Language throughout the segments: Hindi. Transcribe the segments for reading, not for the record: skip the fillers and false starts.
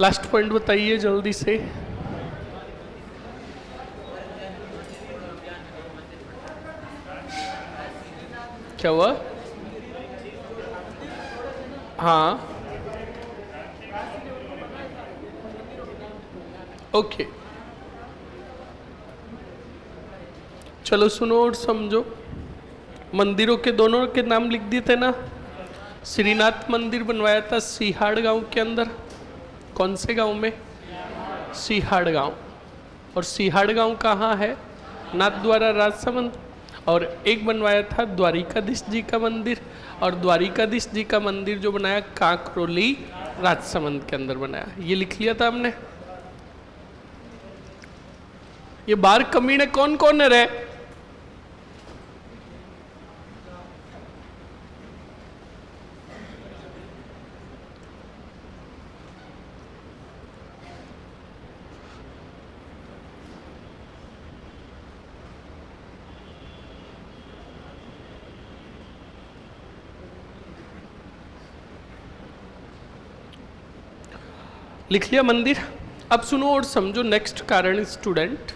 लास्ट पॉइंट बताइए जल्दी से। क्या हुआ? हाँ, ओके, चलो सुनो और समझो। मंदिरों के दोनों के नाम लिख दिए थे ना। श्रीनाथ मंदिर बनवाया था सिहाड़ गांव के अंदर। कौन से गांव में? सिहाड़ गांव। और सिहाड़ गांव कहाँ है? नाथद्वारा राजसमंद। और एक बनवाया था द्वारिकाधीश जी का मंदिर, और द्वारिकाधीश जी का मंदिर जो बनाया कांकरोली राजसमंद के अंदर बनाया। ये लिख लिया था हमने। ये बार कमीने कौन कौन है रे? लिख लिया मंदिर। अब सुनो और समझो नेक्स्ट कारण स्टूडेंट।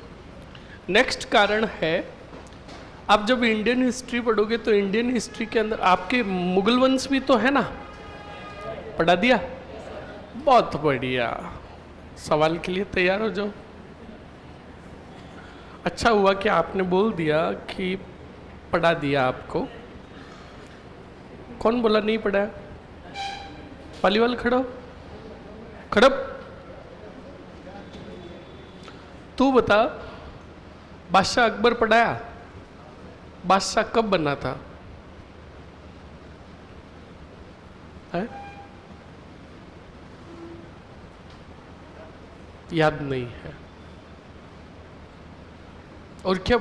नेक्स्ट कारण है, आप जब इंडियन हिस्ट्री पढ़ोगे तो इंडियन हिस्ट्री के अंदर आपके मुगल वंश भी तो है ना। पढ़ा दिया? बहुत बढ़िया, सवाल के लिए तैयार हो जाओ। अच्छा हुआ कि आपने बोल दिया कि पढ़ा दिया आपको। कौन बोला नहीं पढ़ा? पालीवाल खड़ो, खड़प। तू बता, बादशाह अकबर पढ़ाया? बादशाह कब बना था? है? याद नहीं है। और क्या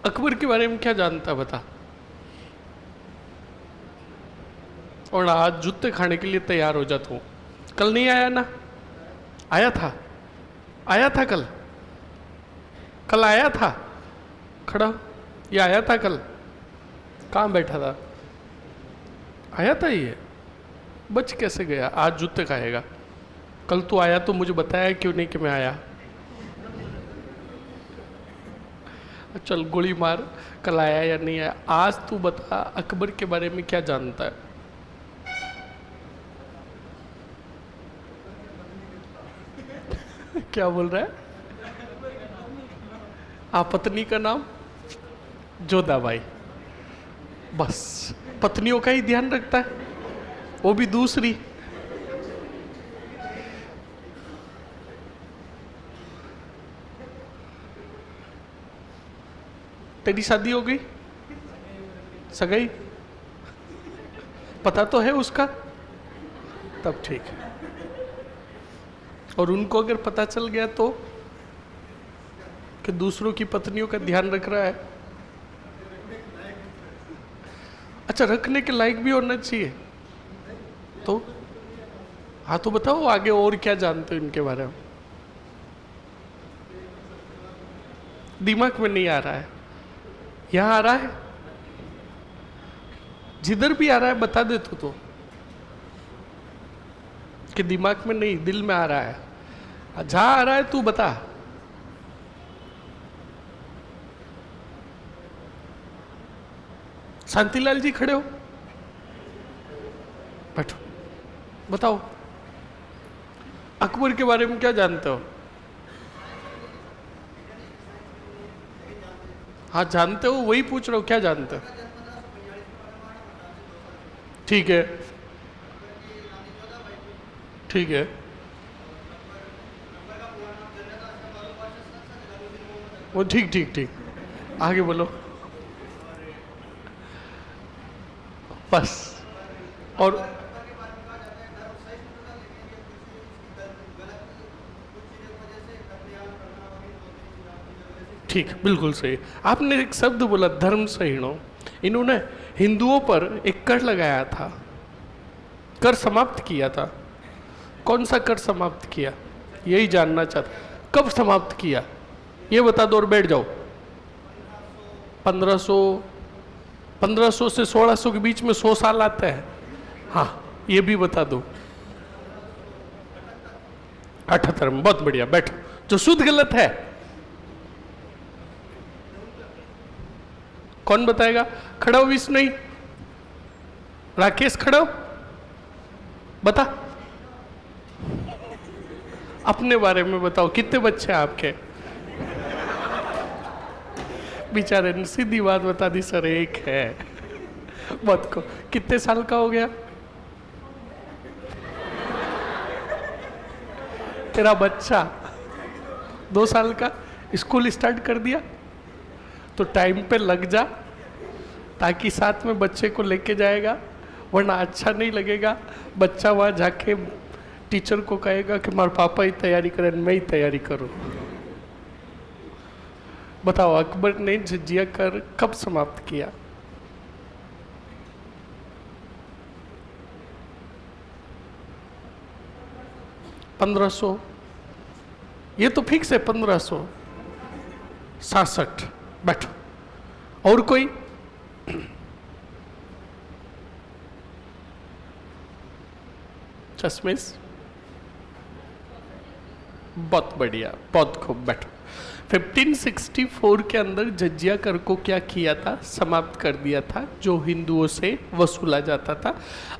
अकबर के बारे में क्या जानता बता? और आज जूते खाने के लिए तैयार हो जाता हूं। कल नहीं आया ना? आया था? आया था कल? कल आया था? खड़ा, ये आया था कल? कहाँ बैठा था? आया था ये? बच कैसे गया? आज जूते खाएगा। कल तू आया तो मुझे बताया क्यों नहीं कि मैं आया? चल गोली मार, कल आया या नहीं आया। आज तू बता, अकबर के बारे में क्या जानता है? क्या बोल रहा है? पत्नी का नाम जोधाबाई। बस पत्नियों का ही ध्यान रखता है, वो भी दूसरी। तेरी शादी हो गई? सगाई? पता तो है उसका? तब ठीक है। और उनको अगर पता चल गया तो कि दूसरों की पत्नियों का ध्यान रख रहा है। अच्छा, रखने के लायक भी होना चाहिए तो। हाँ तो बताओ आगे और क्या जानते हो इनके बारे में? दिमाग में नहीं आ रहा है? यहां आ रहा है? जिधर भी आ रहा है बता दे तो कि दिमाग में नहीं, दिल में आ रहा है। जहां आ रहा है तू बता। शांतिलाल जी खड़े हो, बैठो, बताओ अकबर के बारे में क्या जानते हो? हाँ जानते हो, वही पूछ रहा हूं, क्या जानते हो? ठीक है, ठीक है, वो ठीक ठीक ठीक, आगे बोलो बस। और ठीक, बिल्कुल सही। आपने एक शब्द बोला धर्म सहीणों। इन्होंने हिंदुओं पर एक कर लगाया था, कर समाप्त किया था। कौन सा कर समाप्त किया? यही जानना चाहता। कब समाप्त किया ये बता दो और बैठ जाओ। 1500 से 1600 के बीच में 100 साल आते हैं। हाँ ये भी बता दो। 78 में। बहुत बढ़िया, बैठो। जो शुद्ध गलत है कौन बताएगा? खड़ा हो विष्णु, राकेश खड़ा हो, बता अपने बारे में बताओ, कितने बच्चे हैं आपके? बेचारे ने सीधी बात बता दी, सर एक है। मत को कितने साल का हो गया तेरा बच्चा? 2 साल का। स्कूल स्टार्ट कर दिया तो टाइम पे लग जा, ताकि साथ में बच्चे को लेके जाएगा, वरना अच्छा नहीं लगेगा। बच्चा वहाँ जाके टीचर को कहेगा कि हमारे पापा ही तैयारी करें, मैं ही तैयारी करूँ। बताओ अकबर ने जजिया कर कब समाप्त किया? 1500। ये तो फिक्स है 1567। बैठो। और कोई? चश्मेश, बहुत बढ़िया, बहुत खूब। बैठो। 1564 के अंदर जजिया कर को क्या किया था? समाप्त कर दिया था, जो हिंदुओं से वसूला जाता था।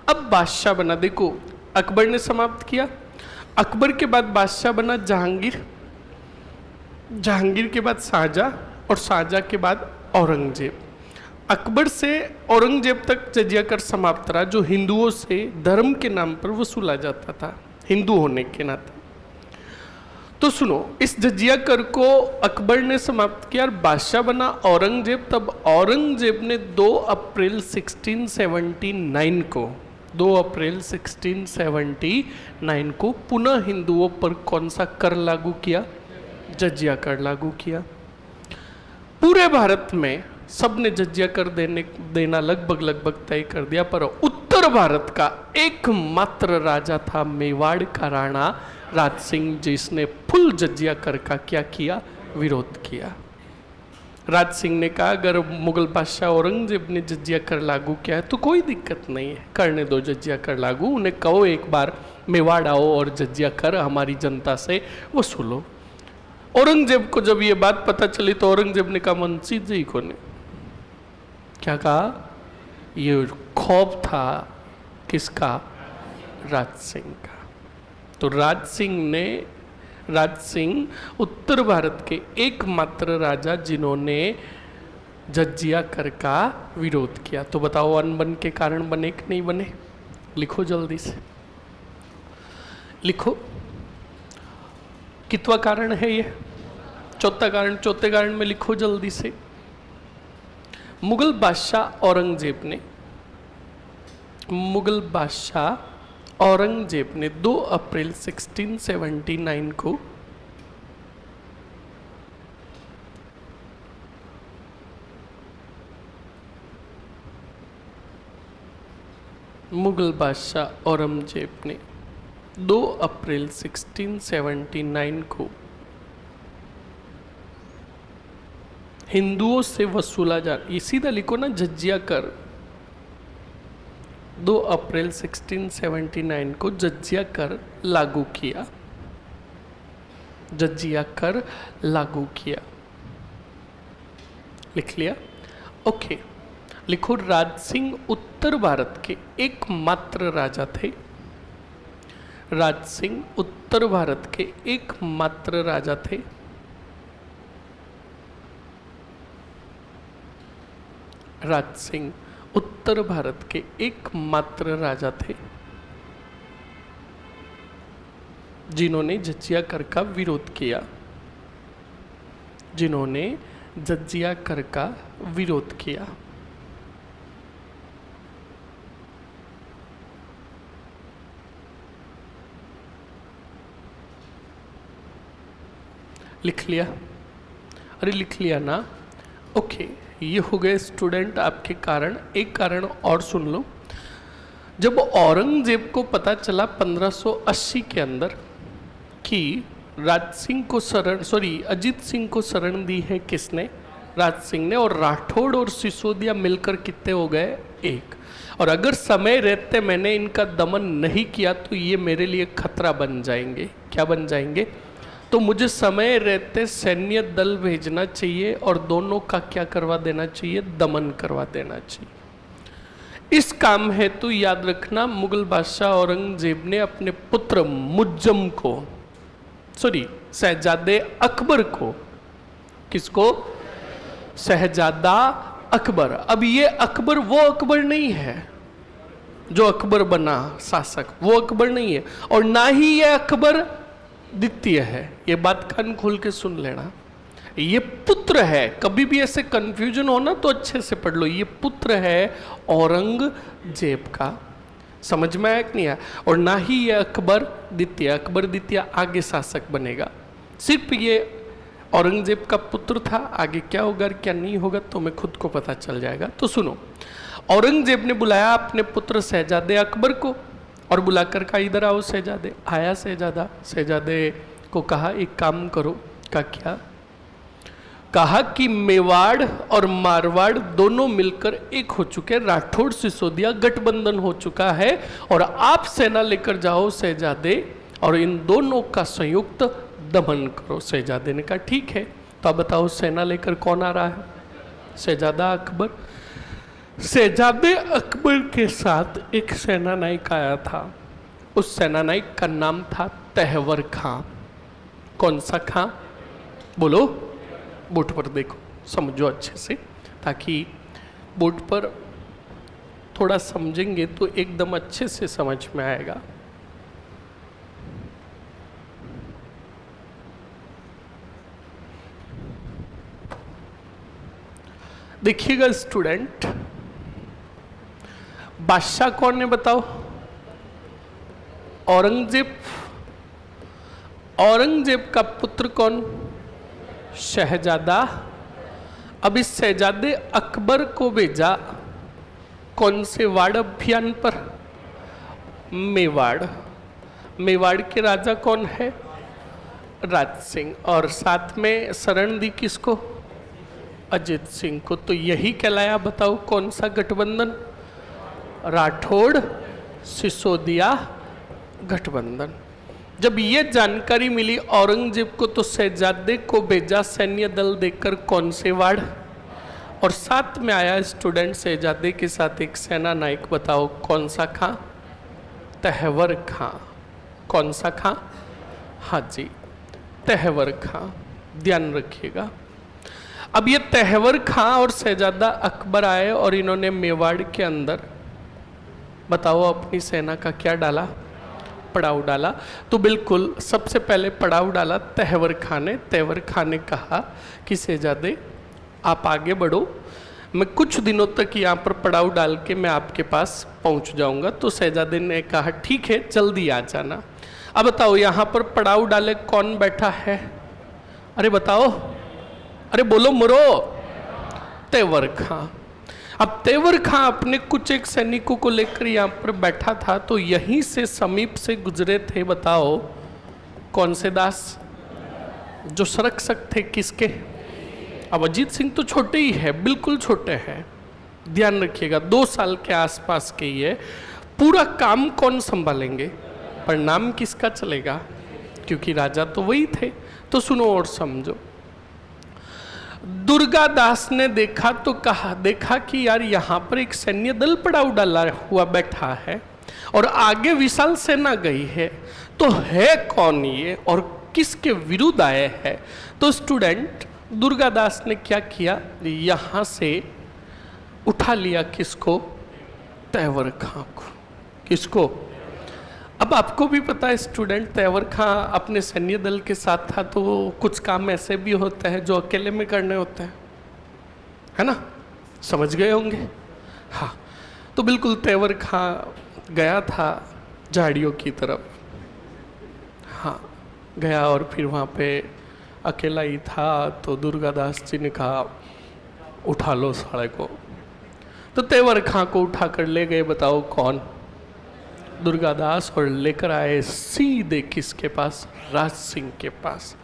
अब बादशाह बना, देखो अकबर ने समाप्त किया। अकबर के बाद बादशाह बना जहांगीर, जहांगीर के बाद शाहजहां, और शाहजहां के बाद औरंगजेब। अकबर से औरंगजेब तक जजिया कर समाप्त रहा, जो हिंदुओं से धर्म के नाम पर वसूला जाता था, हिंदू होने के नाते। तो सुनो, इस जजिया कर को अकबर ने समाप्त किया और बादशाह बना औरंगजेब। तब औरंगजेब ने 2 अप्रैल 1679 को 2 अप्रैल 1679 को पुनः हिंदुओं पर कौन सा कर लागू किया? जजिया कर लागू किया। पूरे भारत में सबने जजिया कर देना लगभग तय कर दिया, पर उत्तर भारत का एकमात्र राजा था मेवाड़ का राणा राज सिंह, जिसने फुल जजिया कर का क्या किया? विरोध किया। राज सिंह ने कहा अगर मुगल बादशाह औरंगजेब ने जजिया कर लागू किया है तो कोई दिक्कत नहीं है, करने दो जजिया कर लागू। उन्हें कहो एक बार मेवाड़ आओ और जजिया कर हमारी जनता से वसूलो। औरंगजेब को जब ये बात पता चली तो औरंगजेब ने कहा मुंशी जी को ने क्या कहा? ये खौफ था किसका? राज सिंह का। तो राज सिंह उत्तर भारत के एकमात्र राजा जिन्होंने जजिया कर का विरोध किया। तो बताओ अनबन के कारण बने कि नहीं बने? लिखो जल्दी से, लिखो। कितवा कारण है ये? चौथा कारण। चौथे कारण में लिखो जल्दी से। मुगल बादशाह औरंगजेब ने 2 अप्रैल 1679 को मुगल बादशाह औरंगजेब ने 2 अप्रैल 1679 को हिंदुओं से वसूला जा, ये सीधा लिखो ना, जजिया कर। 2 अप्रैल 1679 को जजिया कर लागू किया। जजिया कर लागू किया। लिख लिया? ओके। लिखो राज सिंह उत्तर भारत के एकमात्र राजा थे। राज सिंह उत्तर भारत के एकमात्र राजा थे। राज सिंह उत्तर भारत के एकमात्र राजा थे जिन्होंने जजिया कर का विरोध किया। जिन्होंने जजिया कर का विरोध किया। लिख लिया? अरे लिख लिया ना? ओके, ये हो गए स्टूडेंट आपके कारण। एक कारण और सुन लो। जब औरंगजेब को पता चला 1580 के अंदर कि अजीत सिंह को शरण दी है किसने? राज सिंह ने। और राठौड़ और सिसोदिया मिलकर कितने हो गए? 1। और अगर समय रहते मैंने इनका दमन नहीं किया तो ये मेरे लिए खतरा बन जाएंगे। क्या बन जाएंगे? तो मुझे समय रहते सैन्य दल भेजना चाहिए और दोनों का क्या करवा देना चाहिए? दमन करवा देना चाहिए। इस काम हेतु याद रखना, मुगल बादशाह औरंगजेब ने अपने पुत्र मुज्जम को, शहजादे अकबर को, किसको? शहजादा अकबर। अब ये अकबर वो अकबर नहीं है जो अकबर बना शासक, वो अकबर नहीं है, और ना ही ये अकबर द्वितीय है। ये बात कान खोल के सुन लेना। ये पुत्र है, कभी भी ऐसे कंफ्यूजन हो ना तो अच्छे से पढ़ लो, ये पुत्र है औरंगजेब का। समझ में आया कि नहीं आया? और ना ही ये अकबर द्वितीय, अकबर द्वितीय आगे शासक बनेगा। सिर्फ ये औरंगजेब का पुत्र था, आगे क्या होगा क्या नहीं होगा तो मैं खुद को पता चल जाएगा। तो सुनो, औरंगजेब ने बुलाया अपने पुत्र शहजादे अकबर को और बुलाकर कहा इधर आओ शहजादे। आया शहजादा, शहजादे को कहा एक काम करो। का क्या? कहा कि मेवाड़ और मारवाड़ दोनों मिलकर एक हो चुके, राठौड़ सिसोदिया गठबंधन हो चुका है और आप सेना लेकर जाओ शहजादे और इन दोनों का संयुक्त दमन करो। शहजादे ने कहा ठीक है। तो अब बताओ सेना लेकर कौन आ रहा है? शहजादा अकबर। शहजादे अकबर के साथ एक सेना नायक आया था। उस सेना नायक का नाम था तहवर खां। कौन सा खां? बोलो, बोर्ड पर देखो, समझो अच्छे से, ताकि बोर्ड पर थोड़ा समझेंगे तो एकदम अच्छे से समझ में आएगा। देखिएगा स्टूडेंट, बादशाह कौन है बताओ? औरंगजेब। औरंगजेब का पुत्र कौन? शहजादा। अब इस शहजादे अकबर को भेजा कौन से वाड़ अभियान पर? मेवाड़। मेवाड़ के राजा कौन है? राज सिंह। और साथ में शरण दी किसको? अजित सिंह को। तो यही कहलाया, बताओ कौन सा गठबंधन? राठौड़ सिसोदिया गठबंधन। जब ये जानकारी मिली औरंगजेब को तो शहजादे को भेजा सैन्य दल देकर कौन से वाड़, और साथ में आया स्टूडेंट शहजादे के साथ एक सेना नायक। बताओ कौन सा खां? तहवर खां। कौन सा खां? हाँ जी, तहवर खां। ध्यान रखिएगा। अब ये तहवर खां और शहजादा अकबर आए और इन्होंने मेवाड़ के अंदर, बताओ अपनी सेना का क्या डाला? पड़ाव डाला। तो बिल्कुल सबसे पहले पड़ाव डाला तहवर खां ने। तहवर खां ने कहा कि शहजादे आप आगे बढ़ो, मैं कुछ दिनों तक यहाँ पर पड़ाव डाल के मैं आपके पास पहुँच जाऊँगा। तो शहजादे ने कहा ठीक है, जल्दी आ जाना। अब बताओ यहाँ पर पड़ाव डाले कौन बैठा है? अरे बताओ, अरे बोलो मुरो। तेवर खां। अब तेवर खां अपने कुछ एक सैनिकों को लेकर यहाँ पर बैठा था, तो यहीं से समीप से गुजरे थे, बताओ कौन से दास? जो सरक सकते किसके? अब अजीत सिंह तो छोटे ही है, बिल्कुल छोटे हैं, ध्यान रखिएगा, 2 साल के आसपास के ही है। पूरा काम कौन संभालेंगे? पर नाम किसका चलेगा? क्योंकि राजा तो वही थे। तो सुनो और समझो। दुर्गादास ने देखा तो कहा, देखा कि यार यहाँ पर एक सैन्य दल पड़ाव डाला हुआ बैठा है और आगे विशाल सेना गई है, तो है कौन ये और किसके विरुद्ध आए हैं? तो स्टूडेंट दुर्गादास ने क्या किया, यहाँ से उठा लिया किसको? तहवर खां को। किसको? अब आपको भी पता है स्टूडेंट, तहवर खां अपने सैन्य दल के साथ था, तो कुछ काम ऐसे भी होते हैं जो अकेले में करने होते हैं, है ना? समझ गए होंगे। हाँ, तो बिल्कुल तहवर खां गया था झाड़ियों की तरफ। हाँ, गया और फिर वहाँ पे अकेला ही था, तो दुर्गादास जी ने कहा उठा लो साले को। तो तहवर खां को उठा कर ले गए, बताओ कौन? दुर्गादास, और लेकर आए सीधे किसके पास? राज सिंह के पास।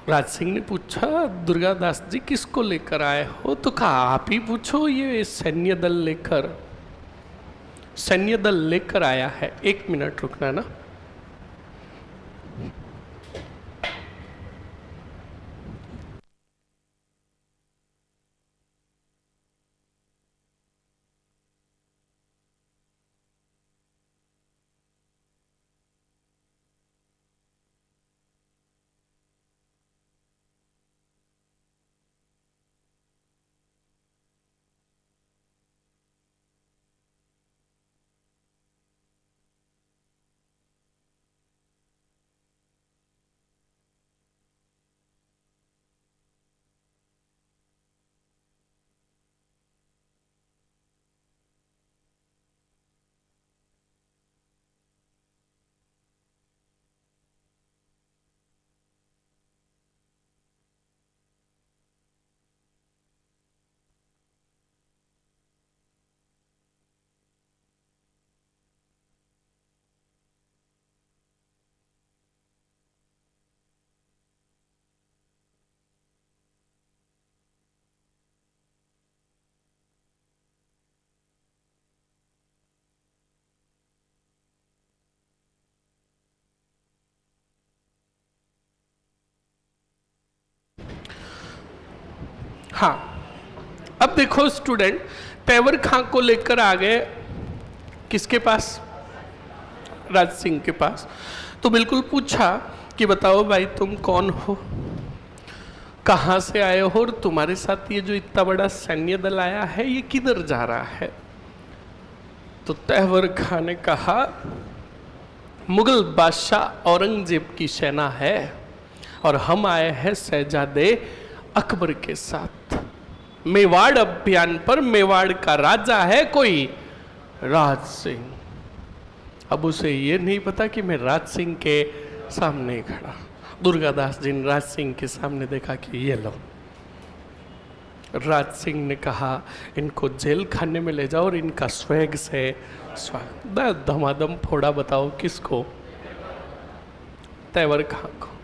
राज सिंह ने पूछा, दुर्गादास जी किसको लेकर आए हो? तो कहा आप ही पूछो, ये सैन्य दल लेकर आया है। 1 मिनट रुकना ना। हाँ, अब देखो स्टूडेंट, तेवर खां को लेकर आ गए किसके पास? राज सिंह के पास। तो बिल्कुल पूछा कि बताओ भाई तुम कौन हो, कहाँ से आए हो, और तुम्हारे साथ ये जो इतना बड़ा सैन्य दल आया है ये किधर जा रहा है? तो तेवर खां ने कहा, मुगल बादशाह औरंगजेब की सेना है और हम आए हैं शहजादे अकबर के साथ मेवाड़ अभियान पर। मेवाड़ का राजा है कोई राज सिंह। अब उसे ये नहीं पता कि मैं राज सिंह के सामने खड़ा। दुर्गादास जी ने राज सिंह के सामने देखा कि ये लो। राज सिंह ने कहा, इनको जेल खाने में ले जाओ और इनका स्वैग से स्वागत। धमाधम फोड़ा बताओ किसको? तेवर खां को।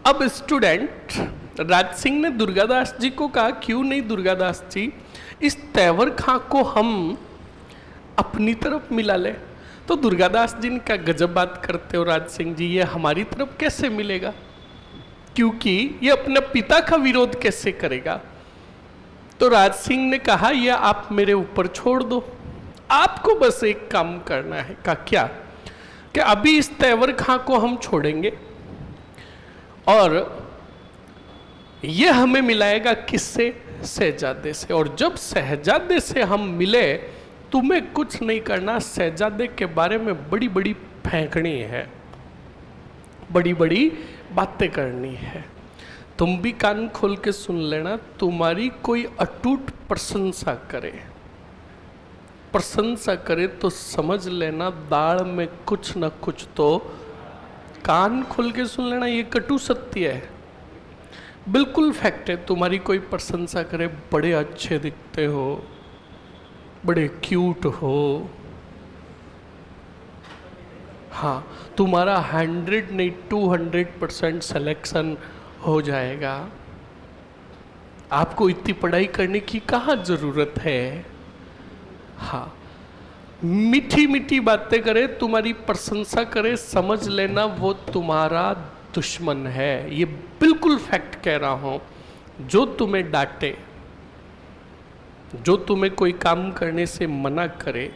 अब स्टूडेंट, राज सिंह ने दुर्गादास जी को कहा, क्यों नहीं दुर्गादास जी, इस तेवर खां को हम अपनी तरफ मिला ले। तो दुर्गादास जी ने कहा, गजब बात करते हो राज सिंह जी, ये हमारी तरफ कैसे मिलेगा, क्योंकि ये अपने पिता का विरोध कैसे करेगा? तो राज सिंह ने कहा, यह आप मेरे ऊपर छोड़ दो, आपको बस एक काम करना है। का क्या? कि अभी इस तेवर खां को हम छोड़ेंगे और ये हमें मिलाएगा किससे? शहजादे से। और जब शहजादे से हम मिले, तुम्हें कुछ नहीं करना, शहजादे के बारे में बड़ी बड़ी फेंकनी है, बड़ी बड़ी बातें करनी है। तुम भी कान खोल के सुन लेना, तुम्हारी कोई अटूट प्रशंसा करे तो समझ लेना दाल में कुछ न कुछ तो, कान खोल के सुन लेना, ये कटु सत्य है, बिल्कुल फैक्ट है। तुम्हारी कोई प्रशंसा करे, बड़े अच्छे दिखते हो, बड़े क्यूट हो, हाँ तुम्हारा 100 नहीं 200% सिलेक्शन हो जाएगा। आपको इतनी पढ़ाई करने की कहाँ जरूरत है? हाँ, मीठी मीठी बातें करे, तुम्हारी प्रशंसा करे, समझ लेना वो तुम्हारा दुश्मन है। ये बिल्कुल फैक्ट कह रहा हूं। जो तुम्हें डांटे, जो तुम्हें कोई काम करने से मना करे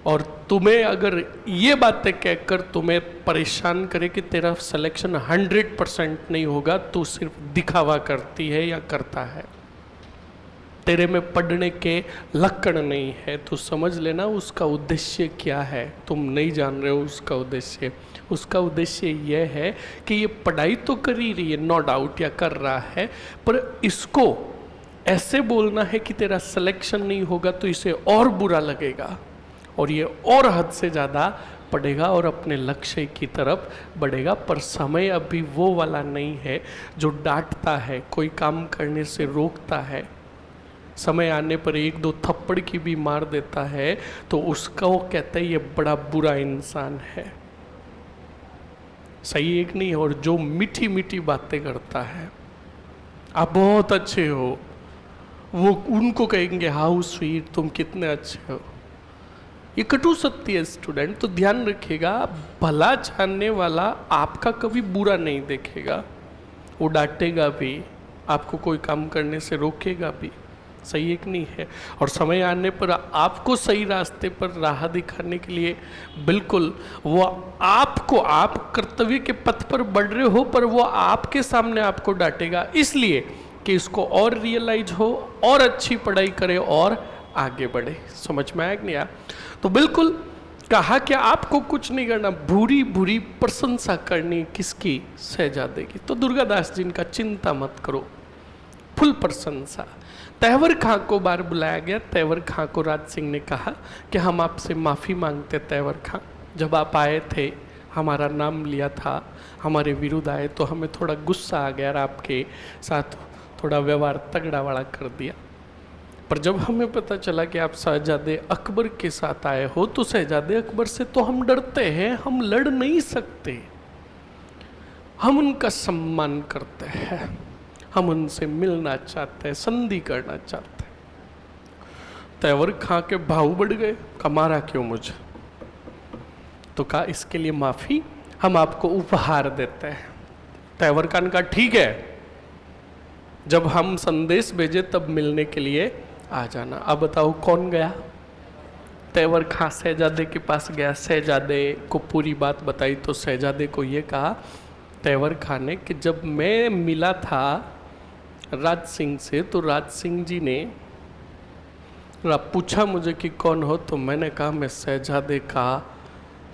और तुम्हें अगर ये बातें कहकर तुम्हें परेशान करे कि तेरा सिलेक्शन 100% नहीं होगा, तू सिर्फ दिखावा करती है या करता है, तेरे में पढ़ने के लक्षण नहीं है, तो समझ लेना उसका उद्देश्य क्या है। तुम नहीं जान रहे हो उसका उद्देश्य। उसका उद्देश्य यह है कि ये पढ़ाई तो कर ही रही है, नो डाउट, या कर रहा है, पर इसको ऐसे बोलना है कि तेरा सिलेक्शन नहीं होगा तो इसे और बुरा लगेगा और ये और हद से ज़्यादा पढ़ेगा और अपने लक्ष्य की तरफ बढ़ेगा। पर समय अभी वो वाला नहीं है जो डांटता है, कोई काम करने से रोकता है, समय आने पर 1-2 थप्पड़ की भी मार देता है, तो उसका वो कहता है ये बड़ा बुरा इंसान है। सही एक नहीं, और जो मीठी मीठी बातें करता है, आप बहुत अच्छे हो, वो उनको कहेंगे हाउ स्वीट, तुम कितने अच्छे हो। ये कटु सत्य है स्टूडेंट। तो ध्यान रखिएगा, भला चाहने वाला आपका कभी बुरा नहीं देखेगा, वो डांटेगा भी, आपको कोई काम करने से रोकेगा भी, सही एक नहीं है। और समय आने पर आपको सही रास्ते पर राह दिखाने के लिए बिल्कुल वो आपको, आप कर्तव्य के पथ पर बढ़ रहे हो पर वो आपके सामने आपको डांटेगा, इसलिए कि इसको और रियलाइज हो और अच्छी पढ़ाई करे और आगे बढ़े। समझ में आया कि नहीं आया? तो बिल्कुल कहा कि आपको कुछ नहीं करना, बुरी बुरी प्रशंसा करनी किसकी? शहजादे की। तो दुर्गादास जी का चिंता मत करो, फुल प्रशंसा। तैवर खां को बार बुलाया गया। तैवर खां को राज सिंह ने कहा कि हम आपसे माफ़ी मांगते तैवर खां, जब आप आए थे हमारा नाम लिया था, हमारे विरुद्ध आए तो हमें थोड़ा गुस्सा आ गया और आपके साथ थोड़ा व्यवहार तगड़ा वाला कर दिया, पर जब हमें पता चला कि आप शहजादे अकबर के साथ आए हो तो शहजादे अकबर से तो हम डरते हैं, हम लड़ नहीं सकते, हम उनका सम्मान करते हैं, हम उनसे मिलना चाहते हैं, संधि करना चाहते हैं। तैवर खां के भाव बढ़ गए, कमारा क्यों मुझे? तो कहा इसके लिए माफ़ी, हम आपको उपहार देते हैं। तैवर खान का ठीक है, जब हम संदेश भेजे तब मिलने के लिए आ जाना। अब बताओ कौन गया? तैवर खां शहजादे के पास गया, शहजादे को पूरी बात बताई तो शहजादे को ये कहा तैवर खां ने कि जब मैं मिला था राज सिंह से तो राज सिंह जी ने पूछा मुझे कि कौन हो, तो मैंने कहा मैं शहजादे का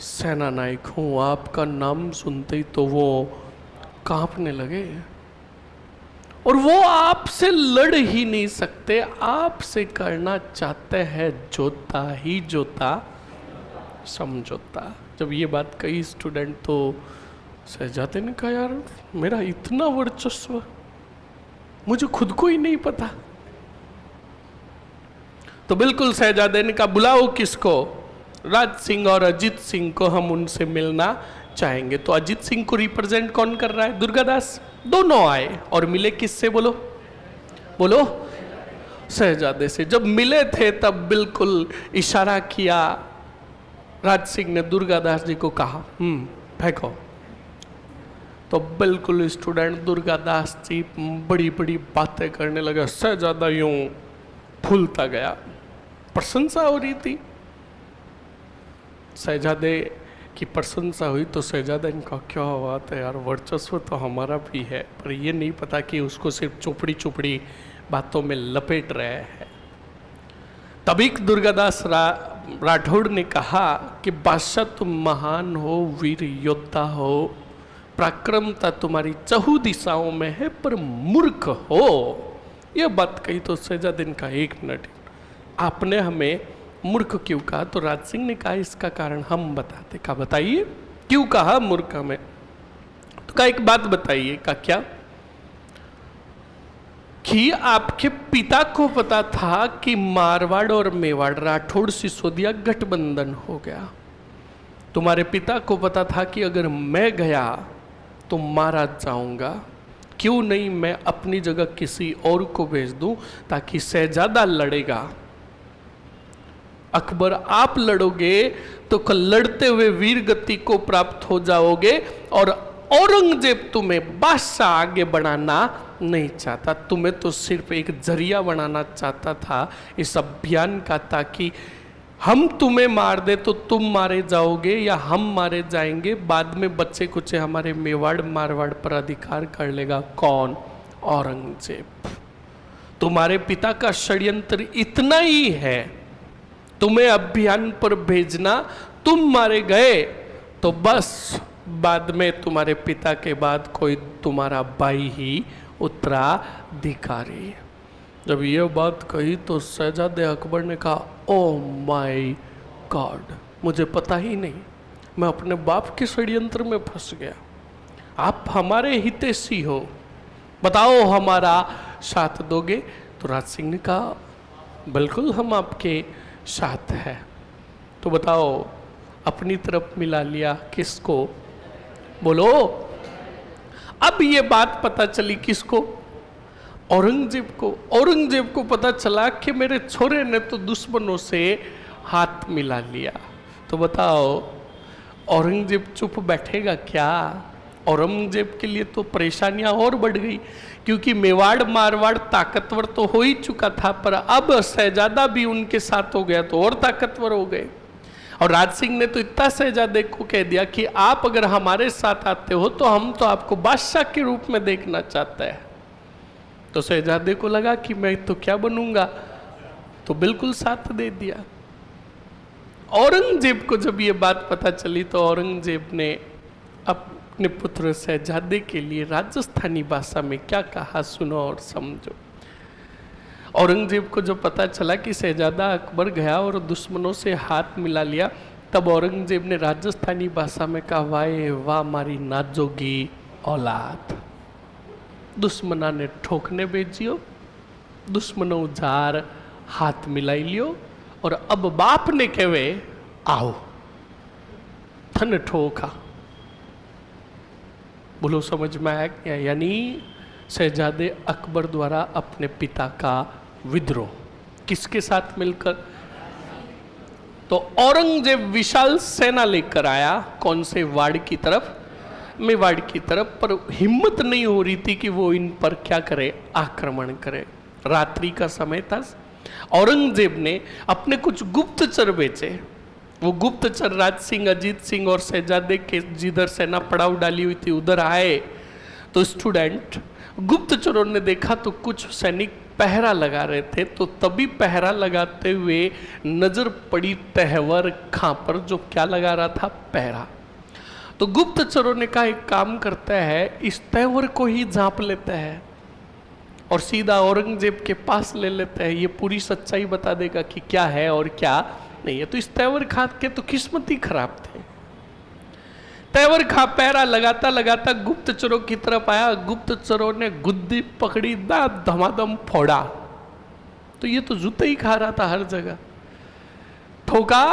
सेना नायक हूँ। आपका नाम सुनते ही तो वो कांपने लगे और वो आपसे लड़ ही नहीं सकते, आपसे करना चाहते हैं जोता ही जोता समझौता। जब ये बात कही स्टूडेंट तो शहजादे ने कहा यार मेरा इतना वर्चस्व मुझे खुद को ही नहीं पता। तो बिल्कुल शहजादे ने कहा बुलाओ किसको? राज सिंह और अजीत सिंह को, हम उनसे मिलना चाहेंगे। तो अजीत सिंह को रिप्रेजेंट कौन कर रहा है? दुर्गादास। दोनों आए और मिले किससे? बोलो बोलो, शहजादे से। जब मिले थे तब बिल्कुल इशारा किया राज सिंह ने, दुर्गादास जी को कहा फेंको। तो बिल्कुल स्टूडेंट दुर्गादास जी बड़ी बड़ी बातें करने लगे, शहजादा यूं फूलता गया, प्रशंसा हो रही थी। शहजादे की प्रशंसा हुई तो शहजादा इनका क्या बात है यार, वर्चस्व तो हमारा भी है, पर ये नहीं पता कि उसको सिर्फ चुपड़ी चुपड़ी बातों में लपेट रहे हैं। तभी दुर्गादास राठौड़ ने कहा कि बादशाह तुम महान हो, वीर योद्धा हो, पराक्रमता तुम्हारी चहु दिशाओं में है, पर मूर्ख हो। यह बात कही तो शहजादे ने कहा एक मिनट, आपने हमें मूर्ख क्यों कहा? तो राज सिंह ने कहा इसका कारण हम बताते। कहा बताइए क्यों कहा मूर्ख हमें? तो कहा एक बात बताइए। का क्या? कि आपके पिता को पता था कि मारवाड़ और मेवाड़ राठौड़ सिसोदिया गठबंधन हो गया। तुम्हारे पिता को पता था कि अगर मैं गया तो मारा जाऊंगा, क्यों नहीं मैं अपनी जगह किसी और को भेज दूं ताकि शहजादा लड़ेगा। अकबर आप लड़ोगे तो कल लड़ते हुए वीर गति को प्राप्त हो जाओगे और औरंगजेब तुम्हें बादशाह आगे बढ़ाना नहीं चाहता, तुम्हें तो सिर्फ एक जरिया बनाना चाहता था इस अभियान का, ताकि हम तुम्हें मार दे तो तुम मारे जाओगे या हम मारे जाएंगे, बाद में बच्चे कुछ हमारे मेवाड़ मारवाड़ पर अधिकार कर लेगा। कौन? औरंगजेब। तुम्हारे पिता का षड्यंत्र इतना ही है, तुम्हें अभियान पर भेजना, तुम मारे गए तो बस बाद में तुम्हारे पिता के बाद कोई तुम्हारा भाई ही उत्तराधिकारी। जब ये बात कही तो शहजादे अकबर ने कहा ओ माय गॉड, मुझे पता ही नहीं, मैं अपने बाप के षड्यंत्र में फंस गया। आप हमारे हितैषी हो, बताओ हमारा साथ दोगे? तो राज सिंह ने कहा बिल्कुल हम आपके साथ है। तो बताओ, अपनी तरफ मिला लिया किसको? बोलो। अब ये बात पता चली किसको? औरंगजेब को। औरंगजेब को पता चला कि मेरे छोरे ने तो दुश्मनों से हाथ मिला लिया। तो बताओ औरंगजेब चुप बैठेगा क्या? औरंगजेब के लिए तो परेशानियां और बढ़ गई, क्योंकि मेवाड़ मारवाड़ ताकतवर तो हो ही चुका था, पर अब शहजादा भी उनके साथ हो गया तो और ताकतवर हो गए। और राज सिंह ने तो इतना शहजादे को कह दिया कि आप अगर हमारे साथ आते हो तो हम तो आपको बादशाह के रूप में देखना चाहते हैं। तो शहजादे को लगा कि मैं तो क्या बनूंगा, तो बिल्कुल साथ दे दिया। औरंगजेब को जब ये बात पता चली तो औरंगजेब ने अपने पुत्र शहजादे के लिए राजस्थानी भाषा में क्या कहा, सुनो और समझो। औरंगजेब को जब पता चला कि शहजादा अकबर गया और दुश्मनों से हाथ मिला लिया, तब औरंगजेब ने राजस्थानी भाषा में कहा, वाहे वाह मारी नाजोगी औलाद। दुश्मना ने ठोकने भेजियो, दुश्मनों जार हाथ मिलाई लियो, और अब बाप ने कहे आओ थन ठोका। बोलो समझ में आया क्या? यानी शहजादे अकबर द्वारा अपने पिता का विद्रोह किसके साथ मिलकर? तो औरंगजेब विशाल सेना लेकर आया, कौन से वाड़ की तरफ? मेवाड़ की तरफ। पर हिम्मत नहीं हो रही थी कि वो इन पर क्या करे, आक्रमण करे। रात्रि का समय था। औरंगजेब ने अपने कुछ गुप्तचर भेजे। वो गुप्तचर राज सिंह, अजीत सिंह और शहजादे के जिधर सेना पड़ाव डाली हुई थी उधर आए। तो स्टूडेंट गुप्तचरों ने देखा तो कुछ सैनिक पहरा लगा रहे थे, तो तभी पहरा लगाते हुए नजर पड़ी तहवर खां पर, जो क्या लगा रहा था, पहरा। तो गुप्तचरों ने कहा एक काम करता है, इस तहवर को ही झांप लेता है और सीधा औरंगजेब के पास ले लेते हैं, ये पूरी सच्चाई बता देगा कि क्या है और क्या नहीं है। तो इस तैवर खां के तो किस्मत ही खराब थे। तैवर खां पहरा लगाता लगाता गुप्तचरों की तरफ आया। गुप्तचरों ने गुद्दी पकड़ी, दांत धमाधम फोड़ा। तो ये तो जूते ही खा रहा था हर जगह। ठोका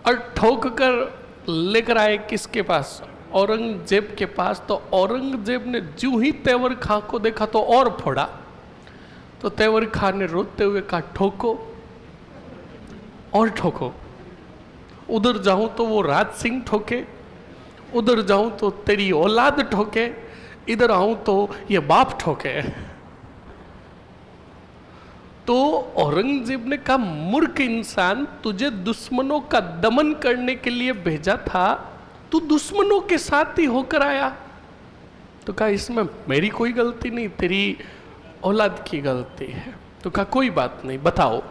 और ठोक कर लेकर आए किसके पास? औरंगजेब के पास। तो औरंगजेब ने जो ही तैवर खां को देखा तो और फोड़ा। तो तैवर खां ने रोते हुए कहा ठोको और ठोको, उधर जाऊं तो वो राज सिंह ठोके, उधर जाऊं तो तेरी औलाद ठोके, इधर आऊं तो ये बाप ठोके। तो औरंगजेब ने कहा मूर्ख इंसान, तुझे दुश्मनों का दमन करने के लिए भेजा था, तू दुश्मनों के साथ ही होकर आया। तो कहा इसमें मेरी कोई गलती नहीं, तेरी औलाद की गलती है। तो कहा कोई बात नहीं, बताओ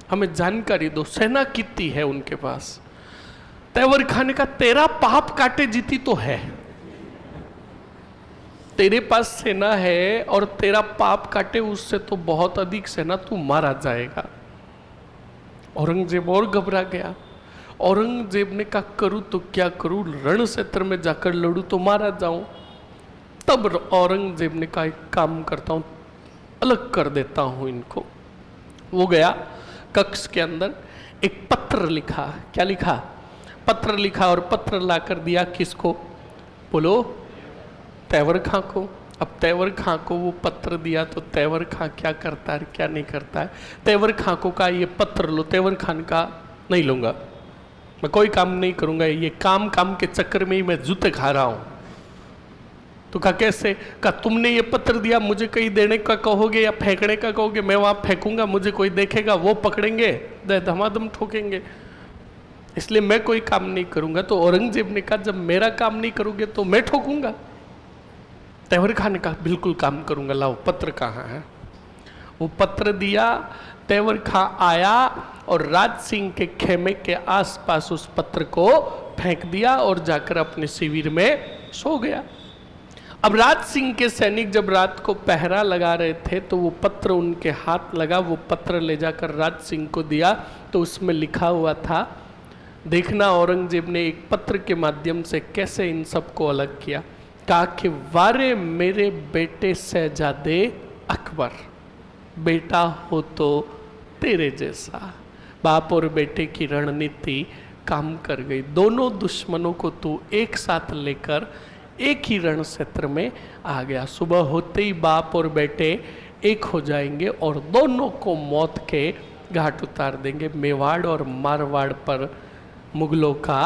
हमें जानकारी दो, सेना कितनी है उनके पास? तैवर खां ने कहा तेरा पाप काटे जीती तो है, तेरे पास सेना है और तेरा पाप काटे उससे तो बहुत अधिक सेना, तू मारा जाएगा। औरंगजेब और घबरा गया। औरंगजेब ने कहा करूं तो क्या करूं, रण क्षेत्र में जाकर लड़ूं तो मारा जाऊं। तब औरंगजेब ने कहा एक काम करता हूं, अलग कर देता हूं इनको। वो गया कक्ष के अंदर, एक पत्र लिखा। क्या लिखा? पत्र लिखा और पत्र लाकर दिया किसको? बोलो, तैवर खां को। अब तैवर खां को वो पत्र दिया तो तैवर खां क्या करता है क्या नहीं करता है? तैवर खां को कहा ये पत्र लो। तैवर खान का नहीं लूंगा, मैं कोई काम नहीं करूंगा, ये काम के चक्कर में ही मैं जूते खा रहा हूं। तो कहा कैसे? कहा तुमने ये पत्र दिया, मुझे कहीं देने का कहोगे या फेंकने का कहोगे, मैं वहां फेंकूंगा, मुझे कोई देखेगा, वो पकड़ेंगे, धमाधम ठोकेंगे, इसलिए मैं कोई काम नहीं करूंगा। तो औरंगजेब ने कहा जब मेरा काम नहीं करोगे तो मैं ठोकूंगा। तैवर खान ने कहा बिल्कुल काम करूंगा, लाओ पत्र कहाँ है? वो पत्र दिया। तैवर खां आया और राज सिंह के खेमे के आसपास उस पत्र को फेंक दिया और जाकर अपने शिविर में सो गया। अब राज सिंह के सैनिक जब रात को पहरा लगा रहे थे तो वो पत्र उनके हाथ लगा। वो पत्र ले जाकर राज सिंह को दिया तो उसमें लिखा हुआ था, देखना औरंगजेब ने एक पत्र के माध्यम से कैसे इन सबको अलग किया। कहा कि वारे मेरे बेटे शहजादे अकबर, बेटा हो तो तेरे जैसा। बाप और बेटे की रणनीति काम कर गई। दोनों दुश्मनों को तू एक साथ लेकर एक ही रण क्षेत्र में आ गया। सुबह होते ही बाप और बेटे एक हो जाएंगे और दोनों को मौत के घाट उतार देंगे। मेवाड़ और मारवाड़ पर मुगलों का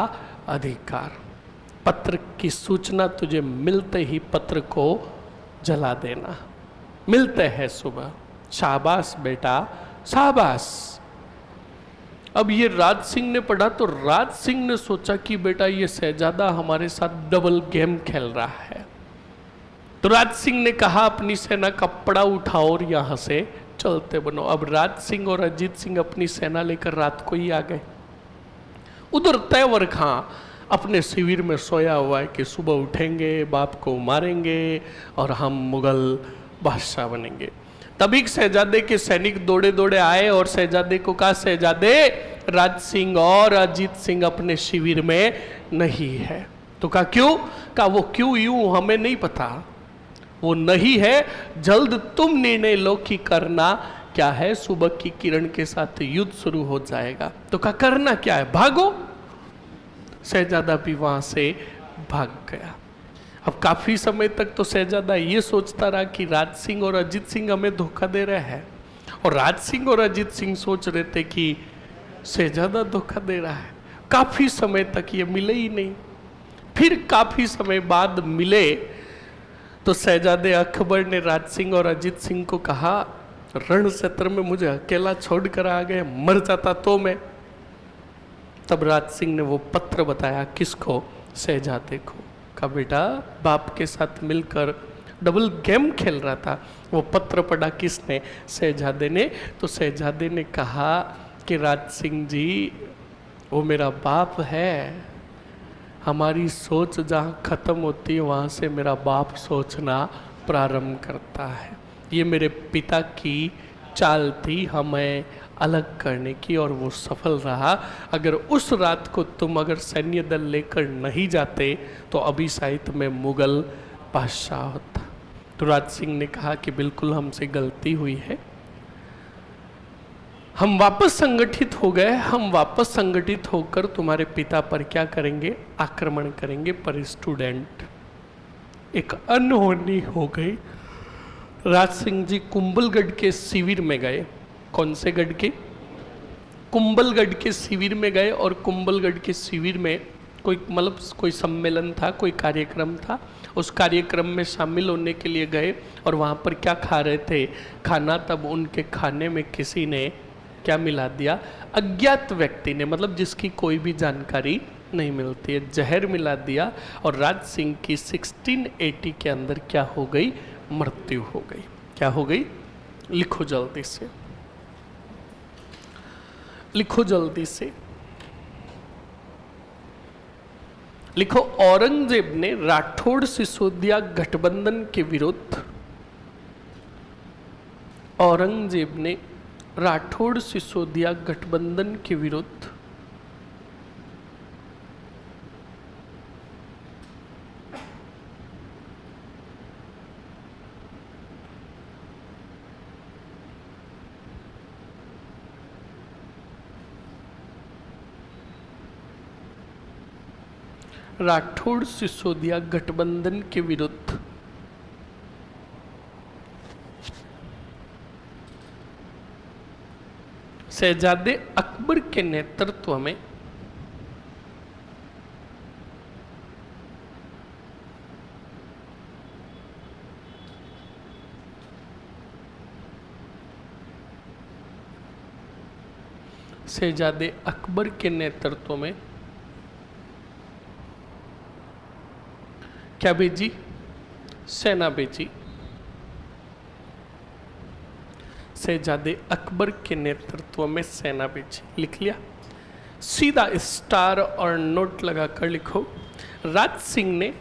अधिकार। पत्र की सूचना तुझे मिलते ही पत्र को जला देना। मिलते हैं सुबह। शाबाश बेटा शाबाश। अब ये राज सिंह ने पढ़ा तो राज सिंह ने सोचा कि बेटा ये शहजादा हमारे साथ डबल गेम खेल रहा है। तो राज सिंह ने कहा अपनी सेना का पड़ा उठाओ और यहां से चलते बनो। अब राज सिंह और अजीत सिंह अपनी सेना लेकर रात को ही आ गए। उधर तैवर खां अपने शिविर में सोया हुआ है कि सुबह उठेंगे, बाप को मारेंगे और हम मुगल बादशाह बनेंगे। तभी शहजादे के सैनिक दौड़े दौड़े आए और शहजादे को कहा, शहजादे राज सिंह और अजीत सिंह अपने शिविर में नहीं है। तो कहा क्यों? कहा वो क्यों यूं हमें नहीं पता, वो नहीं है। जल्द तुम निर्णय लो कि करना क्या है। सुबह की किरण के साथ युद्ध शुरू हो जाएगा। तो कहा करना क्या है? भागो। शहजादा भी वहां से भाग गया। अब काफी समय तक तो शहजादा ये सोचता रहा कि राज सिंह और अजीत सिंह हमें धोखा दे रहे हैं, और राज सिंह और अजीत सिंह सोच रहे थे कि शहजादा धोखा दे रहा है। काफी समय तक ये मिले ही नहीं। फिर काफी समय बाद मिले तो शहजादे अकबर ने राज सिंह और अजीत सिंह को कहा, रण क्षेत्र में मुझे अकेला छोड़कर आ गए, मर जाता तो मैं। तब राज सिंह ने वो पत्र बताया। किसको? शहजादे को। कहा बेटा बाप के साथ मिलकर डबल गेम खेल रहा था। वो पत्र पढ़ा किसने? शहजादे ने। तो शहजादे ने कहा कि राज सिंह जी वो मेरा बाप है, हमारी सोच जहाँ ख़त्म होती है वहाँ से मेरा बाप सोचना प्रारंभ करता है। ये मेरे पिता की चाल थी हमें अलग करने की, और वो सफल रहा। अगर उस रात को तुम अगर सैन्य दल लेकर नहीं जाते तो अभी शायद मैं मुगल बादशाह होता। तो राज सिंह ने कहा कि बिल्कुल हमसे गलती हुई है, हम वापस संगठित हो गए। हम वापस संगठित होकर तुम्हारे पिता पर क्या करेंगे? आक्रमण करेंगे। पर स्टूडेंट एक अनहोनी हो गई। राज सिंह जी कुंभलगढ़ के शिविर में गए। कौन से गढ़ के? कुंभलगढ़ के शिविर में गए। और कुंभलगढ़ के शिविर में कोई सम्मेलन था, कोई कार्यक्रम था। उस कार्यक्रम में शामिल होने के लिए गए और वहाँ पर क्या खा रहे थे? खाना। तब उनके खाने में किसी ने क्या मिला दिया? अज्ञात व्यक्ति ने, मतलब जिसकी कोई भी जानकारी नहीं मिलती है, जहर मिला दिया। और राज सिंह की 1680 के अंदर क्या हो गई? मृत्यु हो गई। क्या हो गई? लिखो जल्दी से, लिखो जल्दी से लिखो। औरंगजेब ने राठौड़ सिसोदिया गठबंधन के विरुद्ध, औरंगजेब ने राठौड़ सिसोदिया गठबंधन के विरुद्ध राठौड़ सिसोदिया गठबंधन के विरुद्ध शहजादे अकबर के नेतृत्व में शहजादे अकबर के नेतृत्व में क्या भेजी? सेना भेजी। शहजादे अकबर के नेतृत्व में सेना भेजी। लिख लिया? सीधा स्टार और नोट लगाकर लिखो। राज सिंह ने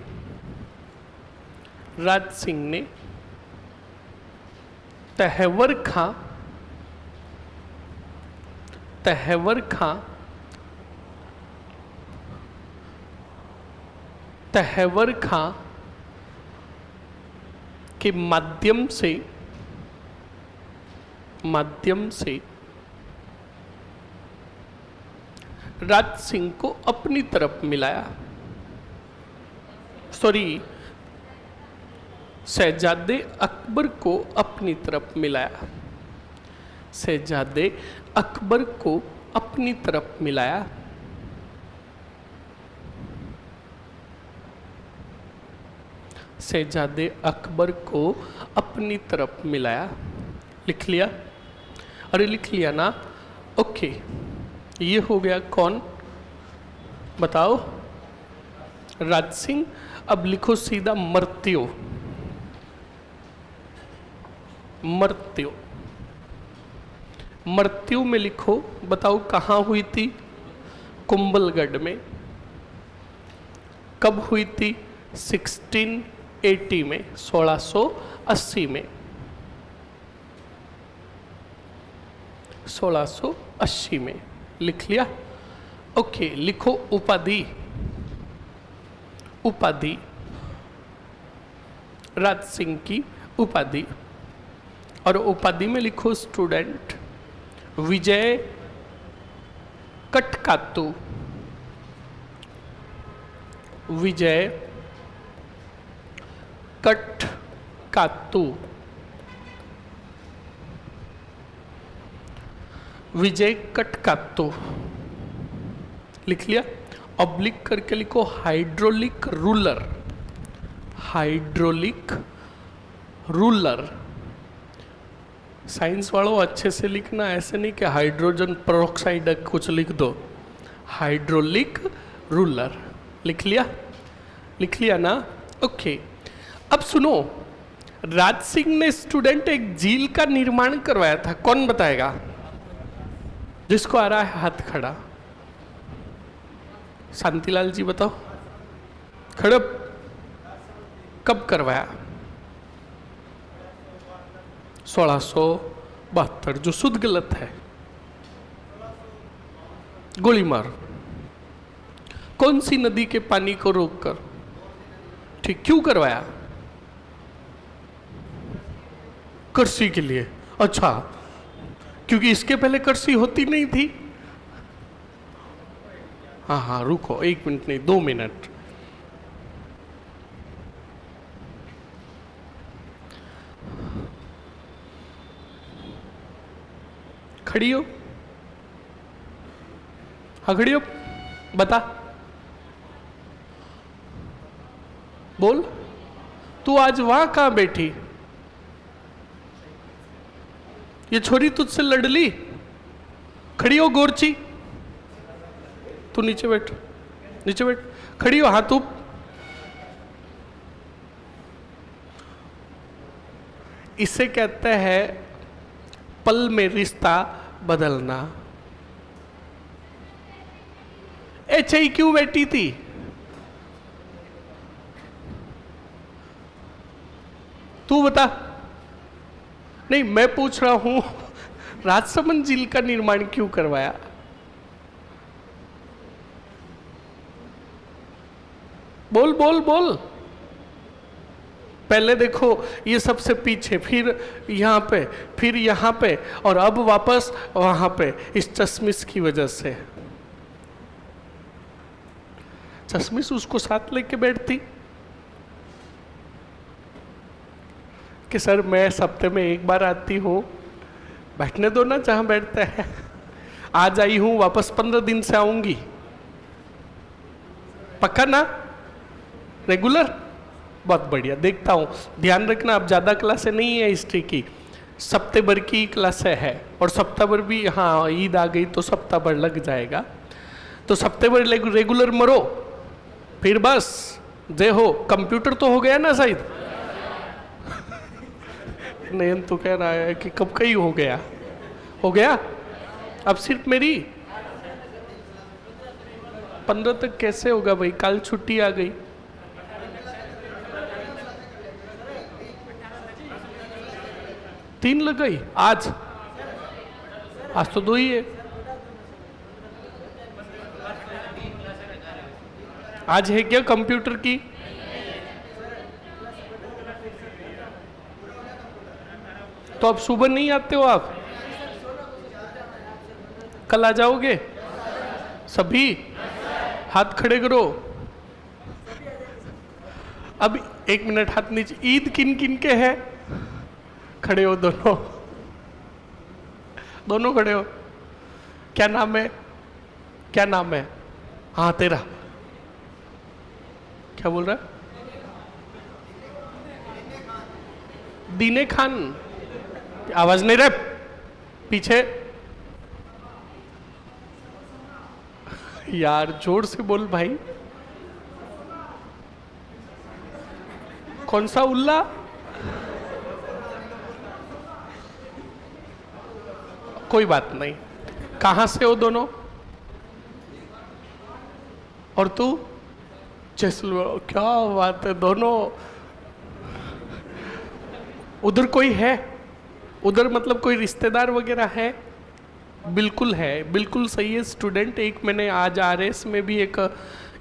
तहवर खां के माध्यम से राज सिंह को अपनी तरफ मिलाया। सॉरी, शहजादे अकबर को अपनी तरफ मिलाया। शहजादे अकबर को अपनी तरफ मिलाया। शहजादे अकबर को अपनी तरफ मिलाया। लिख लिया? अरे लिख लिया ना? ओके, ये हो गया कौन बताओ? राज सिंह। अब लिखो सीधा मर्त्यो। मर्त्यो, मर्त्यो में लिखो। बताओ कहाँ हुई थी? कुंभलगढ़ में। कब हुई थी? 1680 में, 1680 में। 1680 में लिख लिया? ओके, लिखो उपाधि। उपाधि, राज सिंह की उपाधि। और उपाधि में लिखो स्टूडेंट विजय कटकातु। विजय कटकातु। विजय कटकातु लिख लिया? ऑब्लिक करके लिखो hydraulic ruler. Hydraulic ruler. Science वालों अच्छे से लिखना, ऐसे नहीं कि हाइड्रोजन पेरोक्साइड कुछ लिख दो। हाइड्रोलिक रूलर लिख लिया? लिख लिया ना? ओके, अब सुनो, राज सिंह ने स्टूडेंट एक झील का निर्माण करवाया था। कौन बताएगा? जिसको आ रहा है हाथ खड़ा। शांतिलाल जी बताओ। खड़प, कब करवाया? 1672, जो शुद्ध गलत है। गोली मार। कौन सी नदी के पानी को रोककर? ठीक, क्यों करवाया? कृषि के लिए। अच्छा, क्योंकि इसके पहले कृषि होती नहीं थी। हाँ हाँ, रुको 1 मिनट नहीं, 2 मिनट। खड़ी हो? हाँ खड़ी हो, बता। बोल, तू आज वहां कहां बैठी? ये छोरी तुझसे लड़ ली? खड़ी हो गोरची। तू नीचे बैठ, नीचे बैठ। खड़ी हो, हाथ ऊप। इसे कहते हैं पल में रिश्ता बदलना। ऐसे ही क्यों बैठी थी? तू बता। नहीं, मैं पूछ रहा हूं, राजसमंद झील का निर्माण क्यों करवाया? बोल बोल बोल। पहले देखो, ये सबसे पीछे, फिर यहाँ पे, फिर यहाँ पे, और अब वापस वहां पे, इस चश्मिश की वजह से। चश्मिश उसको साथ लेके बैठती कि सर मैं हफ्ते में 1 बार आती हूँ, बैठने दो ना जहाँ बैठते हैं। आज आई हूँ, वापस 15 दिन से आऊंगी। पक्का ना? रेगुलर? बहुत बढ़िया, देखता हूँ। ध्यान रखना, अब ज़्यादा क्लासें नहीं है हिस्ट्री की, सप्ताह भर की क्लासें है। और सप्ताह भर भी, हाँ ईद आ गई तो सप्ताह भर लग जाएगा। तो सप्ताह भर रेगुलर मरो, फिर बस जय हो। कंप्यूटर तो हो गया ना शायद? नयन तो कह रहा है कि कब का ही हो गया। हो गया? अब सिर्फ मेरी 15 तक कैसे होगा भाई? कल छुट्टी आ गई। तीन लग गई आज? आज तो 2 ही है। आज है क्या कंप्यूटर की? तो अब सुबह नहीं आते हो आप? कल आ जाओगे सभी? हाथ खड़े करो। अब एक मिनट हाथ नीचे। ईद किन किन के है? खड़े हो दोनों, दोनों खड़े हो। क्या नाम है? क्या नाम है? हाँ तेरा क्या बोल रहा है? दीने खान। आवाज नहीं रहे पीछे यार, जोर से बोल भाई। कौन सा उल्ला? कोई बात नहीं। कहां से हो दोनों? और तू? जैसलमेर। क्या बात है, दोनों। उधर कोई है? उधर मतलब कोई रिश्तेदार वगैरह है? बिल्कुल है, बिल्कुल सही है स्टूडेंट। एक मैंने आज आरएस में भी एक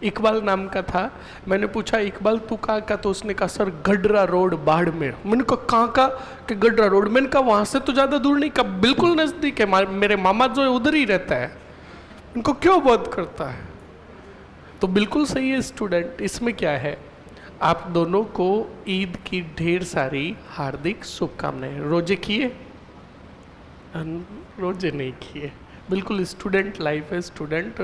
इकबाल नाम का था, मैंने पूछा इकबाल तू कहाँ का? तो उसने कहा सर गडरा रोड बाड़मेर। मैंने कहा कहाँ का? कि गडरा रोड। मैंने कहा वहाँ से तो ज़्यादा दूर नहीं। कहा बिल्कुल नज़दीक है, मेरे मामा जो है उधर ही रहता है। इनको क्यों बात करता है? तो बिल्कुल सही है स्टूडेंट। इसमें क्या है, आप दोनों को ईद की ढेर सारी हार्दिक शुभकामनाएं। रोजे किए? रोजे नहीं किए, बिल्कुल स्टूडेंट लाइफ है स्टूडेंट,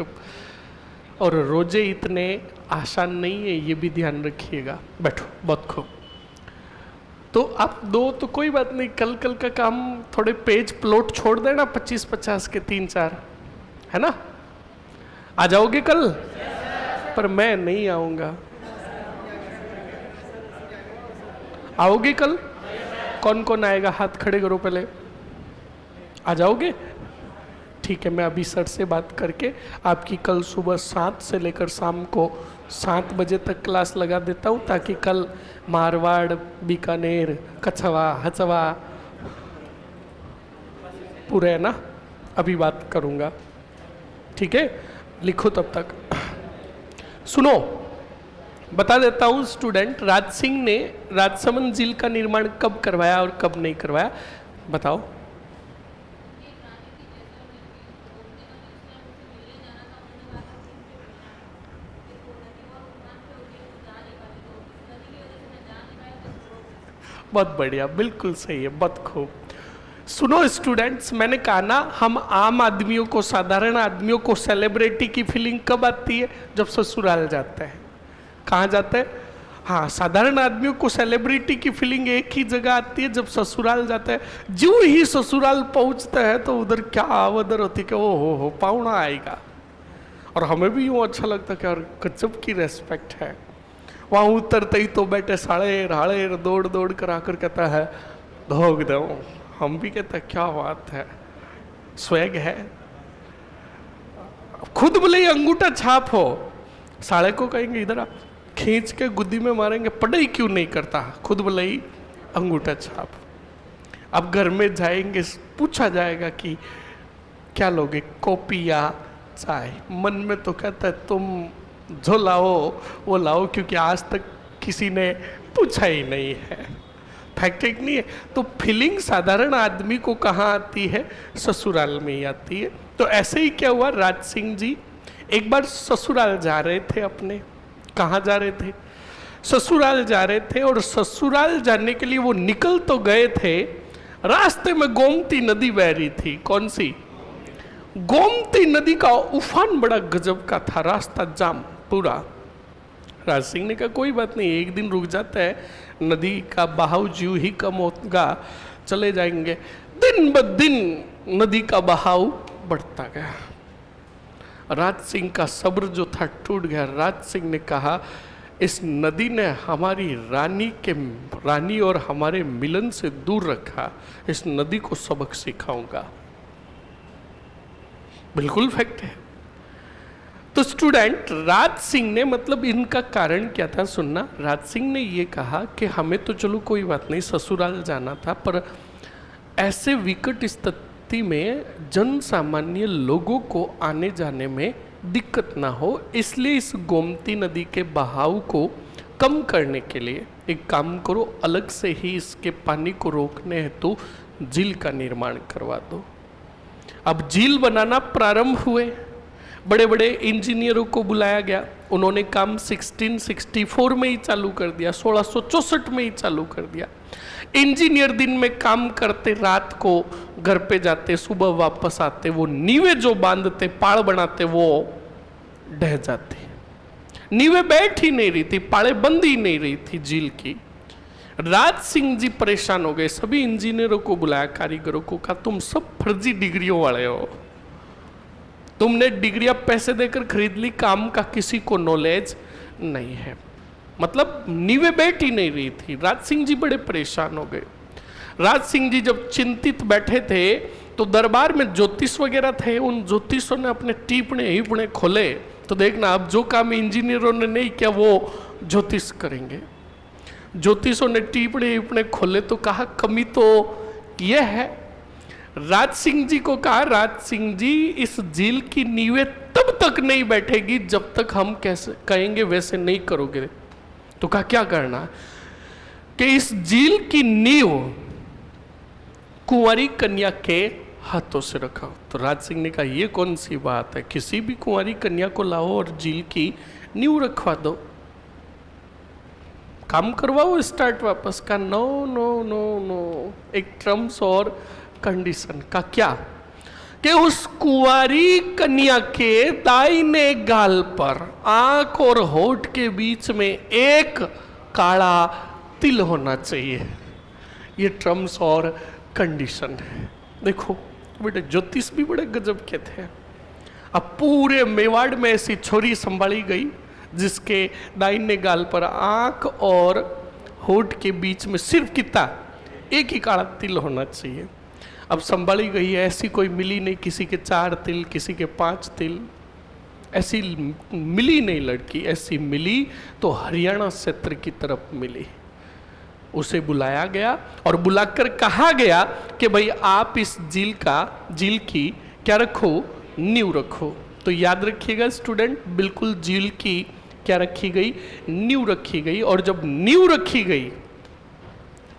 और रोजे इतने आसान नहीं है, ये भी ध्यान रखिएगा। बैठो, बहुत खूब। तो आप दो तो कोई बात नहीं, कल कल का काम थोड़े पेज प्लॉट छोड़ देना 25-50 के 3-4, है ना? आ जाओगे कल? पर मैं नहीं आऊंगा। आओगे कल? कौन कौन आएगा? हाथ खड़े करो पहले। आ जाओगे? ठीक है, मैं अभी सर से बात करके आपकी कल सुबह 7 से लेकर शाम को 7 बजे तक क्लास लगा देता हूँ, ताकि कल मारवाड़, बीकानेर, कछवा, हचवा पूरे, है ना? अभी बात करूँगा, ठीक है? लिखो तब तक। सुनो, बता देता हूँ स्टूडेंट, राज सिंह ने राजसमंद झील का निर्माण कब करवाया और कब नहीं करवाया, बताओ। बहुत बढ़िया, बिल्कुल सही है, बहुत खूब। सुनो स्टूडेंट्स, मैंने कहा ना, हम आम आदमियों को, साधारण आदमियों को सेलिब्रिटी की फीलिंग कब आती है? जब ससुराल जाते हैं। कहाँ जाते हैं? हाँ, साधारण आदमियों को सेलिब्रिटी की फीलिंग एक ही जगह आती है, जब ससुराल जाते हैं। जो ही ससुराल पहुंचते हैं तो उधर क्या आवदर होती है कि ओ हो पाहुणा आएगा, और हमें भी यूँ अच्छा लगता है कि यार गजब की रेस्पेक्ट है। वहाँ उतरते ही तो बेटे साड़ेर हाड़ेर दौड़ दौड़ कर आकर कहता है धोख दो। हम भी कहते हैं क्या बात है, स्वैग है। खुद भले ही अंगूठा छाप हो, साले को कहेंगे इधर आ, खींच के गुद्दी में मारेंगे, पढ़ाई क्यों नहीं करता, खुद भले ही अंगूठा छाप। अब घर में जाएंगे, पूछा जाएगा कि क्या लोगे, कॉफी या चाय? मन में तो कहता है तुम जो लाओ वो लाओ, क्योंकि आज तक किसी ने पूछा ही नहीं है। फैक्ट एक नहीं है। तो फीलिंग साधारण आदमी को कहाँ आती है? ससुराल में ही आती है। तो ऐसे ही क्या हुआ, राज सिंह जी एक बार ससुराल जा रहे थे अपने। कहाँ जा रहे थे? ससुराल जा रहे थे, और ससुराल जाने के लिए वो निकल तो गए थे, रास्ते में गोमती नदी बह रही थी। कौन सी? गोमती नदी का उफान बड़ा गजब का था, रास्ता जाम पूरा। राज सिंह ने कहा कोई बात नहीं, एक दिन रुक जाता है, नदी का बहाव ज्यों ही कम होगा चले जाएंगे। दिन ब दिन नदी का बहाव बढ़ता गया। राज सिंह का सब्र जो था टूट गया। राज सिंह ने कहा इस नदी ने हमारी रानी और हमारे मिलन से दूर रखा, इस नदी को सबक सिखाऊंगा। बिल्कुल फैक्ट है। तो स्टूडेंट, राज सिंह ने, मतलब इनका कारण क्या था सुनना। राज सिंह ने ये कहा कि हमें तो चलो कोई बात नहीं, ससुराल जाना था, पर ऐसे विकट स्थिति में जन सामान्य लोगों को आने जाने में दिक्कत ना हो, इसलिए इस गोमती नदी के बहाव को कम करने के लिए एक काम करो, अलग से ही इसके पानी को रोकने हेतु झील का निर्माण करवा दो। अब झील बनाना प्रारंभ हुए, बड़े बड़े इंजीनियरों को बुलाया गया, उन्होंने काम 1664 में ही चालू कर दिया, 1664 में ही चालू कर दिया। इंजीनियर दिन में काम करते, रात को घर पे जाते, सुबह वापस आते, वो नींवें जो बांधते, पाड़ बनाते, वो ढह जाती। नींवें बैठ ही नहीं रही थी, पाड़े बंद ही नहीं रही थी झील की। राज सिंह जी परेशान हो गए, सभी इंजीनियरों को बुलाया, कारीगरों को, कहा तुम सब फर्जी डिग्रियों वाले हो, तुमने डिग्रियां पैसे देकर खरीद ली, काम का किसी को नॉलेज नहीं है। मतलब नींवें बैठ ही नहीं रही थी। राज सिंह जी बड़े परेशान हो गए। राज सिंह जी जब चिंतित बैठे थे तो दरबार में ज्योतिष वगैरह थे, उन ज्योतिषों ने अपने टीपणे हीपणे खोले, तो देखना अब जो काम इंजीनियरों ने नहीं किया वो ज्योतिष करेंगे। ज्योतिषों ने टीपणे हीपणे खोले तो कहा कमी तो यह है। राज सिंह जी को कहा, राज सिंह जी इस झील की नींवें तब तक नहीं बैठेगी जब तक हम कैसे कहेंगे वैसे नहीं करोगे। तो कहा क्या करना कि इस झील की नींव कुंवारी कन्या के हाथों से रखा। तो राज सिंह ने कहा ये कौन सी बात है, किसी भी कुंवारी कन्या को लाओ और झील की नींव रखवा दो, काम करवाओ स्टार्ट वापस। का नो नो नो नो, एक टर्म्स और कंडीशन का। क्या कि उस कुंवारी कन्या के दाहिने गाल पर, आंख और होठ के बीच में एक काला तिल होना चाहिए। ये टर्म्स और कंडीशन है। देखो बेटे ज्योतिष भी बड़े गजब के थे। अब पूरे मेवाड़ में ऐसी छोरी संभाली गई जिसके दाहिने गाल पर आंख और होठ के बीच में सिर्फ कितना, एक ही काला तिल होना चाहिए। अब संभाली गई है, ऐसी कोई मिली नहीं, किसी के 4 तिल, किसी के 5 तिल, ऐसी मिली नहीं लड़की। ऐसी मिली तो हरियाणा क्षेत्र की तरफ मिली। उसे बुलाया गया और बुलाकर कहा गया कि भाई आप इस झील की क्या रखो, नींव रखो। तो याद रखिएगा स्टूडेंट, बिल्कुल झील की क्या रखी गई, नींव रखी गई। और जब नींव रखी गई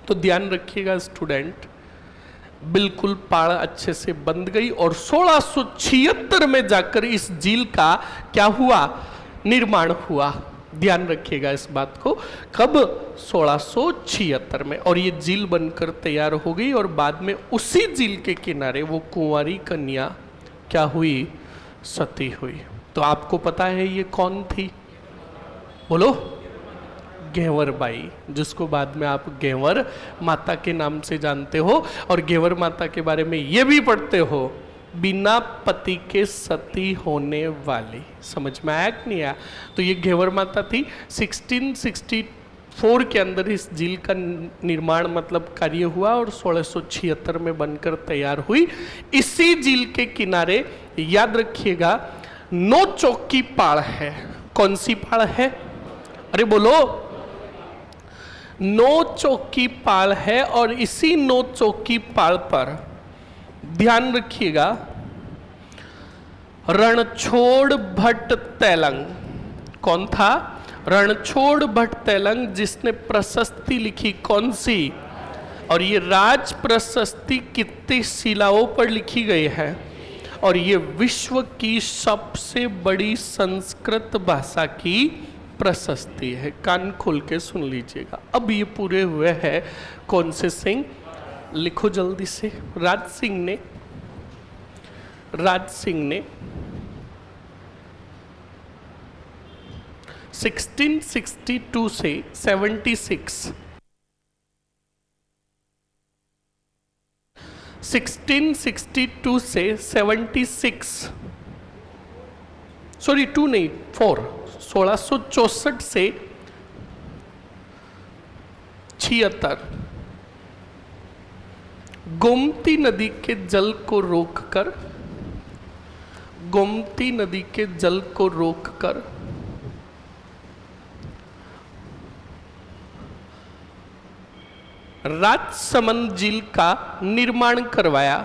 तो ध्यान रखिएगा स्टूडेंट, बिल्कुल पाड़ अच्छे से बंद गई और 1676 में जाकर इस झील का क्या हुआ, निर्माण हुआ। ध्यान रखिएगा इस बात को, कब, 1676 में। और ये झील बनकर तैयार हो गई और बाद में उसी झील के किनारे वो कुंवारी कन्या क्या हुई, सती हुई। तो आपको पता है ये कौन थी, बोलो, घेवर बाई, जिसको बाद में आप घेवर माता के नाम से जानते हो। और घेवर माता के बारे में ये भी पढ़ते हो, बिना पति के सती होने वाली। समझ में आया कि नहीं आया? तो ये घेवर माता थी। 1664 के अंदर इस झील का निर्माण मतलब कार्य हुआ और 1676 में बनकर तैयार हुई। इसी झील के किनारे याद रखिएगा 9 चौकी पाड़ है। कौन सी पाड़ है, अरे बोलो, 9 चौकी पाड़ है। और इसी 9 चौकी पाड़ पर ध्यान रखिएगा रणछोड़ भट्ट तैलंग। कौन था, रणछोड़ भट्ट तैलंग, जिसने प्रशस्ति लिखी कौन सी, और ये राज प्रशस्ति कितनी शिलाओं पर लिखी गई है। और ये विश्व की सबसे बड़ी संस्कृत भाषा की प्रशस्ति है। कान खोल के सुन लीजिएगा। अब ये पूरे हुए हैं कौन से सिंह, लिखो जल्दी से। राज सिंह ने 1662 से 76, 1662 से 76, सॉरी 2 नहीं 4, 1664 से 76 गोमती नदी के जल को रोककर, गोमती नदी के जल को रोककर राजसमंद झील का निर्माण करवाया।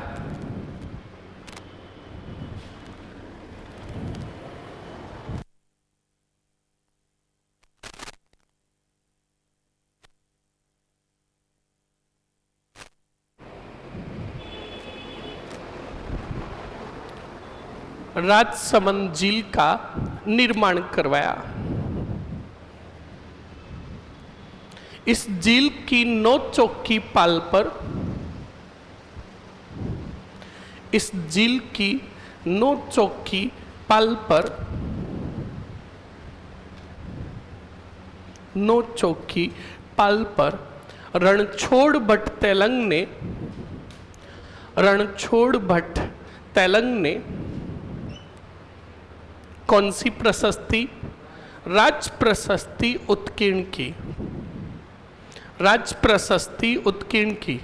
राजसमंद झील का निर्माण करवाया। इस झील की नौ चौकी पाल पर, इस झील की नौ चौकी पाल पर, नौ चौकी पाल पर रणछोड़ भट्ट तेलंग ने, रणछोड़ भट्ट तेलंग ने कौन सी प्रशस्ति, राज प्रशस्ति उत्कीर्ण की, राज प्रशस्ति उत्कीर्ण की।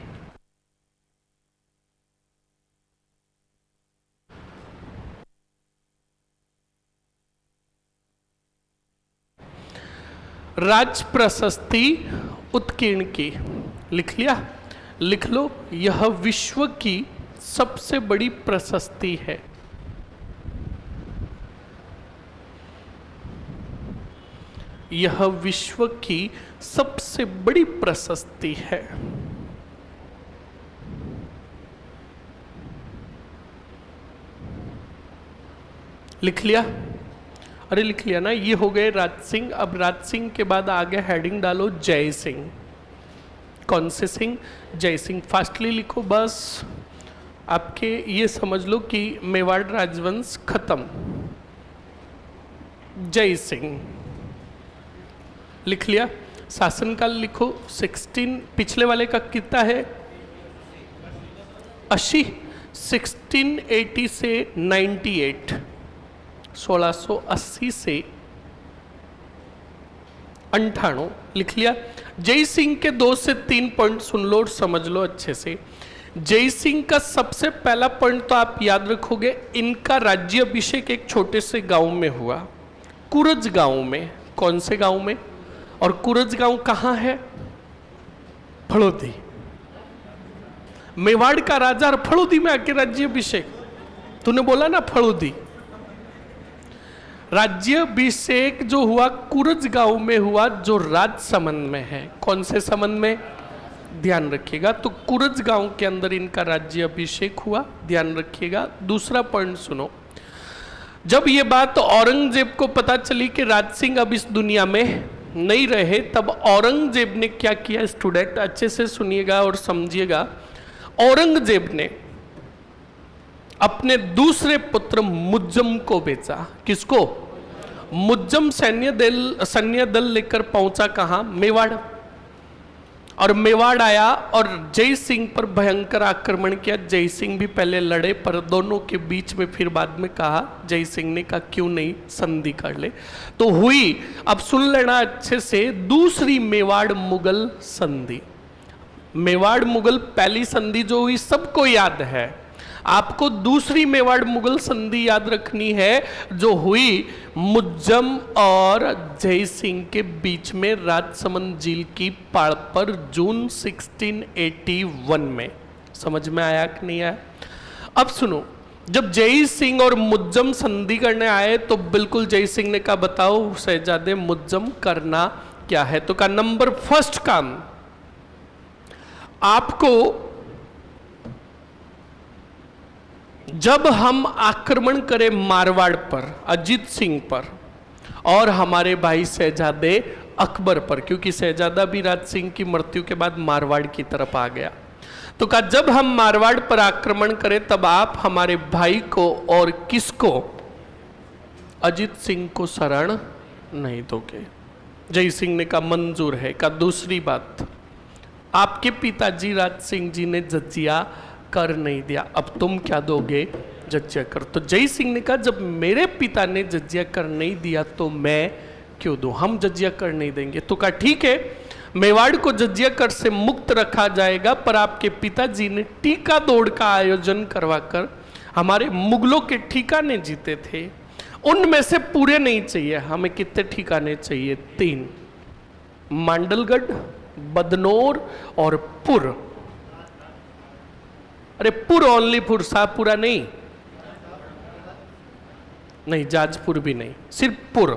राज प्रशस्ति उत्कीर्ण की। लिख लिया? लिख लो, यह विश्व की सबसे बड़ी प्रशस्ति है। यह विश्व की सबसे बड़ी प्रशस्ति है। लिख लिया? अरे लिख लिया ना? ये हो गए राज सिंह। अब राज सिंह के बाद आगे हेडिंग डालो जय सिंह। कौन से सिंह? जय सिंह। फास्टली लिखो बस। आपके ये समझ लो कि मेवाड़ राजवंश खत्म। जय सिंह। लिख लिया? शासनकाल लिखो 16। पिछले वाले का कितना है? 80। 1680 से 98, 1680 से 98। लिख लिया? जय सिंह के 2 से 3 पॉइंट सुन लो और समझ लो अच्छे से। जय सिंह का सबसे पहला पॉइंट तो आप याद रखोगे, इनका राज्य अभिषेक एक छोटे से गांव में हुआ, कुरज गांव में। कौन से गांव में? और कुरज गांव कहां है? फड़ौदी। मेवाड़ का राजा और फड़ौदी में आके राज्य अभिषेक। तूने बोला ना फड़ौदी। राज्याभिषेक जो हुआ कुरज गांव में हुआ, जो राजसमंद में है। कौन से संबंध में? ध्यान रखिएगा। तो कुरज गांव के अंदर इनका राज्याभिषेक हुआ, ध्यान रखिएगा। दूसरा पॉइंट सुनो। जब ये बात औरंगजेब को पता चली कि राज सिंह अब इस दुनिया में नहीं रहे, तब औरंगजेब ने क्या किया? स्टूडेंट अच्छे से सुनिएगा और समझिएगा। औरंगजेब ने अपने दूसरे पुत्र मुज्जम को बेचा। किसको? मुज्जम सैन्य दल लेकर पहुंचा कहां? मेवाड़। और मेवाड़ आया और जय सिंह पर भयंकर आक्रमण किया। जय सिंह भी पहले लड़े, पर दोनों के बीच में फिर बाद में कहा, जय सिंह ने कहा क्यों नहीं संधि कर ले। तो हुई, अब सुन लेना अच्छे से, दूसरी मेवाड़ मुगल संधि। मेवाड़ मुगल पहली संधि जो हुई सबको याद है, आपको दूसरी मेवाड़ मुगल संधि याद रखनी है, जो हुई मुज्जम और जय सिंह के बीच में राजसमंद झील की पाड़ पर जून 1681 में। समझ में आया कि नहीं आया? अब सुनो, जब जय सिंह और मुज्जम संधि करने आए तो बिल्कुल जय सिंह ने कहा बताओ शहजादे मुज्जम करना क्या है? तो कहा नंबर फर्स्ट काम, आपको जब हम आक्रमण करें मारवाड़ पर, अजीत सिंह पर और हमारे भाई शहजादे अकबर पर, क्योंकि शहजादा भी राज सिंह की मृत्यु के बाद मारवाड़ की तरफ आ गया, तो कहा जब हम मारवाड़ पर आक्रमण करें तब आप हमारे भाई को और किसको? अजीत सिंह को शरण नहीं दोगे। जय सिंह ने कहा मंजूर है। कहा दूसरी बात, आपके पिताजी राज सिंह जी ने जजिया कर नहीं दिया, अब तुम क्या दोगे? जजिया कर। तो जय सिंह ने कहा जब मेरे पिता ने जजिया कर नहीं दिया तो मैं क्यों दूं? हम जजिया कर नहीं देंगे। तो कहा ठीक है, मेवाड़ को जजिया कर से मुक्त रखा जाएगा, पर आपके पिताजी ने टीका दौड़ का आयोजन करवाकर हमारे मुगलों के ठिकाने जीते थे, उनमें से पूरे नहीं चाहिए हमें। कितने ठिकाने चाहिए? 3, मांडलगढ़, बदनौर और पुर। अरे पुर ओनली, पुर, शाहपुरा नहीं, नहीं जाजपुर भी नहीं, सिर्फ पुर।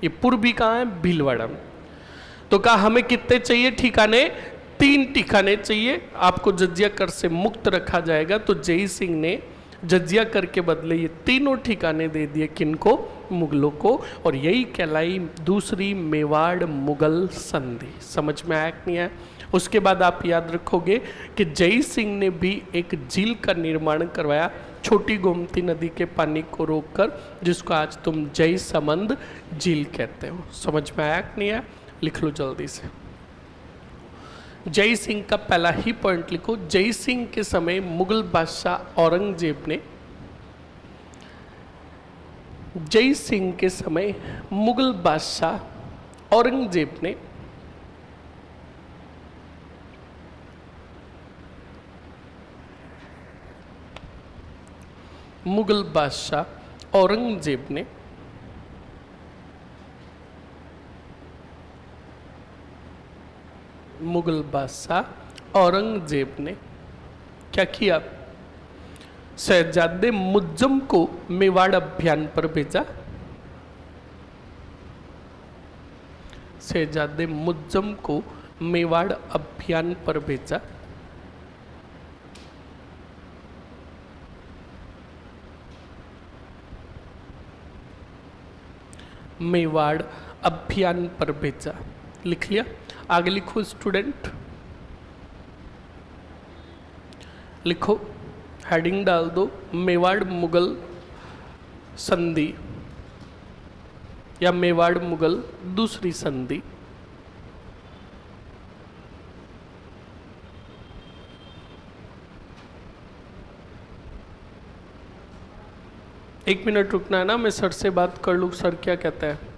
ये पुर भी कहाँ है? भीलवाड़ा में। तो कहा हमें कितने चाहिए ठिकाने? 3 ठिकाने चाहिए, आपको जजिया कर से मुक्त रखा जाएगा। तो जय सिंह ने जजिया करके बदले ये तीनों ठिकाने दे दिए किनको, मुगलों को, और यही कहलाई दूसरी मेवाड़ मुगल संधि। समझ में आया कि नहीं आया? उसके बाद आप याद रखोगे कि जय सिंह ने भी एक झील का निर्माण करवाया छोटी गोमती नदी के पानी को रोककर, जिसको आज तुम जय समंद झील कहते हो। समझ में आया कि नहीं आया? लिख लो जल्दी से। जय सिंह का पहला ही पॉइंट लिखो। जय सिंह के समय मुगल बादशाह औरंगजेब ने, जय सिंह के समय मुगल बादशाह औरंगजेब ने मुगल बादशाह औरंगजेब ने मुगल बादशाह औरंगजेब ने क्या किया? शहजादे मुज्जम को मेवाड़ अभियान पर भेजा। शहजादे मुज्जम को मेवाड़ अभियान पर भेजा। मेवाड़ अभियान पर भेजा। लिख लिया? आगे लिखो स्टूडेंट, लिखो, हेडिंग डाल दो, मेवाड़ मुगल संधि या मेवाड़ मुगल दूसरी संधि। एक मिनट रुकना है ना, मैं सर से बात कर लूँ, सर क्या कहता है।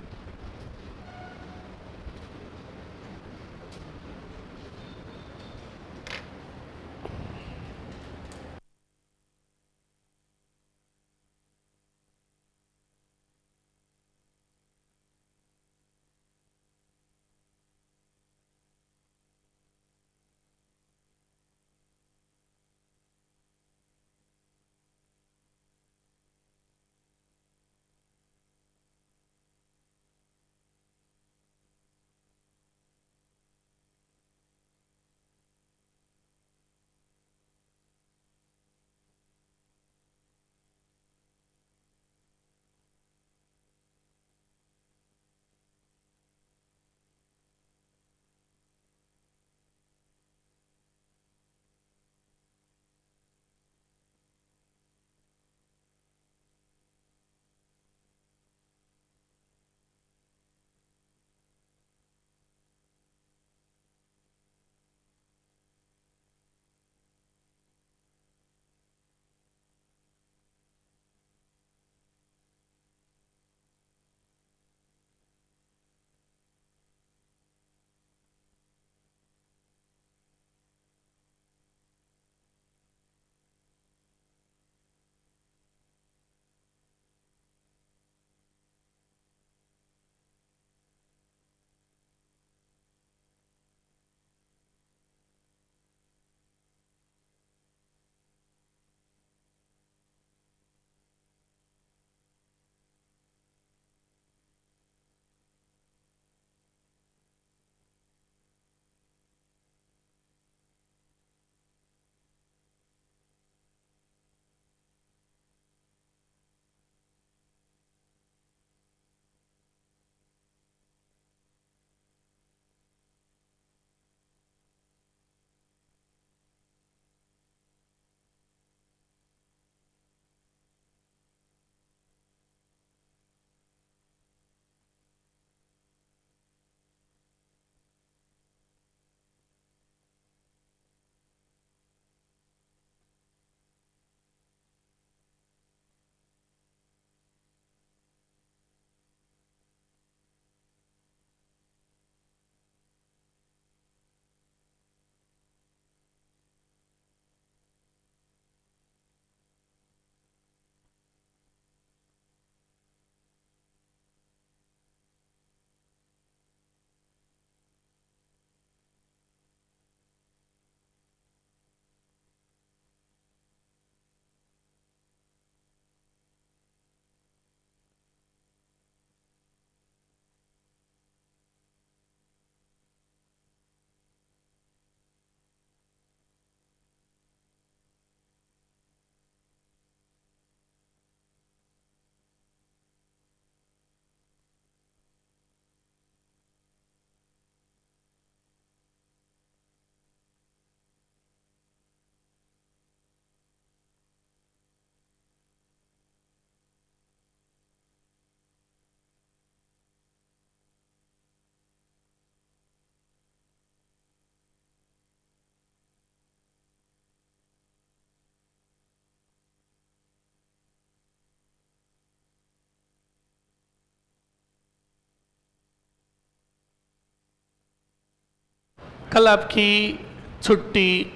कल आपकी छुट्टी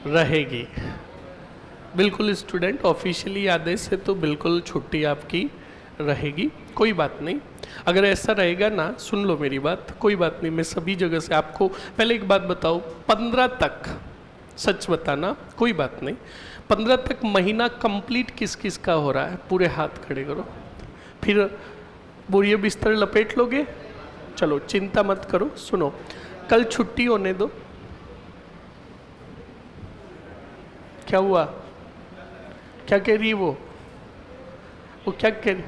रहेगी। बिल्कुल स्टूडेंट, ऑफिशियली आदेश से तो बिल्कुल छुट्टी आपकी रहेगी, कोई बात नहीं। अगर ऐसा रहेगा ना, सुन लो मेरी बात, कोई बात नहीं, मैं सभी जगह से आपको पहले एक बात बताऊं, 15 तक सच बताना, कोई बात नहीं, 15 तक महीना कंप्लीट किस किस का हो रहा है, पूरे हाथ खड़े करो, फिर बोरिए बिस्तर लपेट लोगे। चलो चिंता मत करो, सुनो, कल छुट्टी होने दो। क्या हुआ? क्या कह रही है वो क्या कह रही?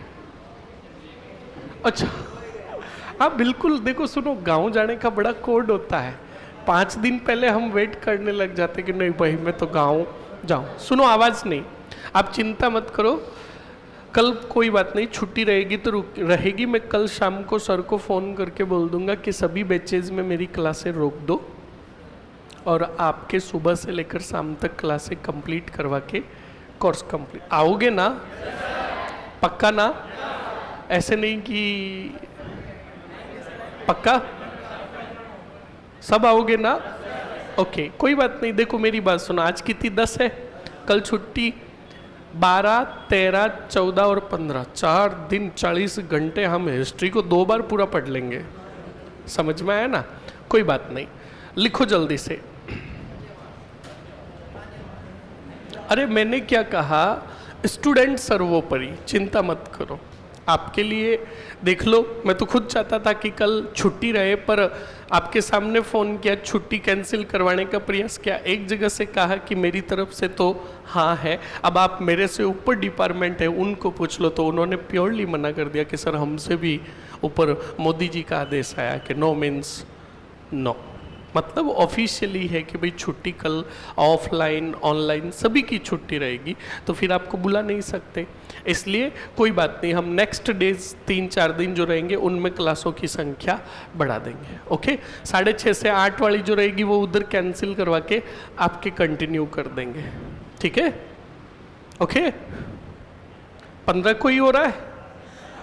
अच्छा, हाँ बिल्कुल, देखो सुनो, गांव जाने का बड़ा कोड होता है। 5 दिन पहले हम वेट करने लग जाते कि नहीं भाई मैं तो गांव जाऊं। सुनो, आवाज नहीं, आप चिंता मत करो, कल कोई बात नहीं, छुट्टी रहेगी तो रहेगी। मैं कल शाम को सर को फ़ोन करके बोल दूंगा कि सभी बैचेज में मेरी क्लासें रोक दो और आपके सुबह से लेकर शाम तक क्लासें कंप्लीट करवा के कोर्स कंप्लीट। आओगे ना? पक्का ना? ऐसे नहीं कि पक्का सब आओगे ना? ओके, कोई बात नहीं। देखो मेरी बात सुनो, आज कितनी 10 है, कल छुट्टी 12, 13, 14 और 15, 4 दिन 40 घंटे हम हिस्ट्री को 2 बार पूरा पढ़ लेंगे। समझ में आया ना? कोई बात नहीं, लिखो जल्दी से। अरे मैंने क्या कहा, स्टूडेंट सर्वोपरि, चिंता मत करो। आपके लिए देख लो, मैं तो खुद चाहता था कि कल छुट्टी रहे, पर आपके सामने फ़ोन किया, छुट्टी कैंसिल करवाने का प्रयास किया, एक जगह से कहा कि मेरी तरफ से तो हाँ है। अब आप मेरे से ऊपर डिपार्टमेंट है, उनको पूछ लो, तो उन्होंने प्योरली मना कर दिया कि सर हमसे भी ऊपर मोदी जी का आदेश आया कि नो मीन्स नो। मतलब ऑफिशियली है कि भाई छुट्टी कल ऑफलाइन ऑनलाइन सभी की छुट्टी रहेगी, तो फिर आपको बुला नहीं सकते। इसलिए कोई बात नहीं, हम नेक्स्ट डेज 3-4 दिन जो रहेंगे उनमें क्लासों की संख्या बढ़ा देंगे। ओके, 6:30 से 8 वाली जो रहेगी वो उधर कैंसिल करवा के आपके कंटिन्यू कर देंगे, ठीक है? ओके, 15 को ही हो रहा है।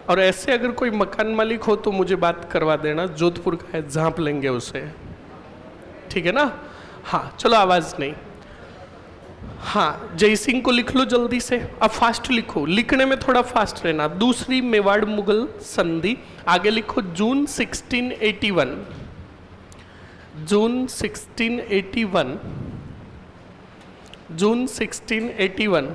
और ऐसे अगर कोई मकान मालिक हो तो मुझे बात करवा देना, जोधपुर का है, झांप लेंगे उसे, ठीक है ना? हाँ चलो, आवाज नहीं। हाँ, जय सिंह को लिख लो जल्दी से, अब फास्ट लिखो, लिखने में थोड़ा फास्ट रहना। दूसरी मेवाड़ मुगल संधि, आगे लिखो जून 1681, जून 1681, जून 1681।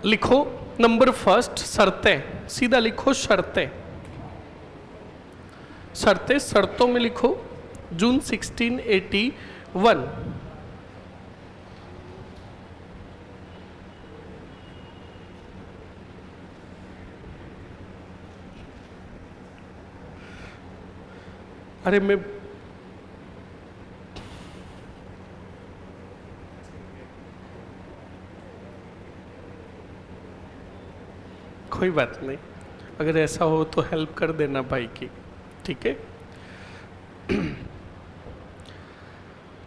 लिखो नंबर फर्स्ट शर्तें, सीधा लिखो शर्तें, शर्तें, शर्तों में लिखो जून 1681। अरे मैं कोई बात नहीं, अगर ऐसा हो तो हेल्प कर देना भाई की, ठीक है?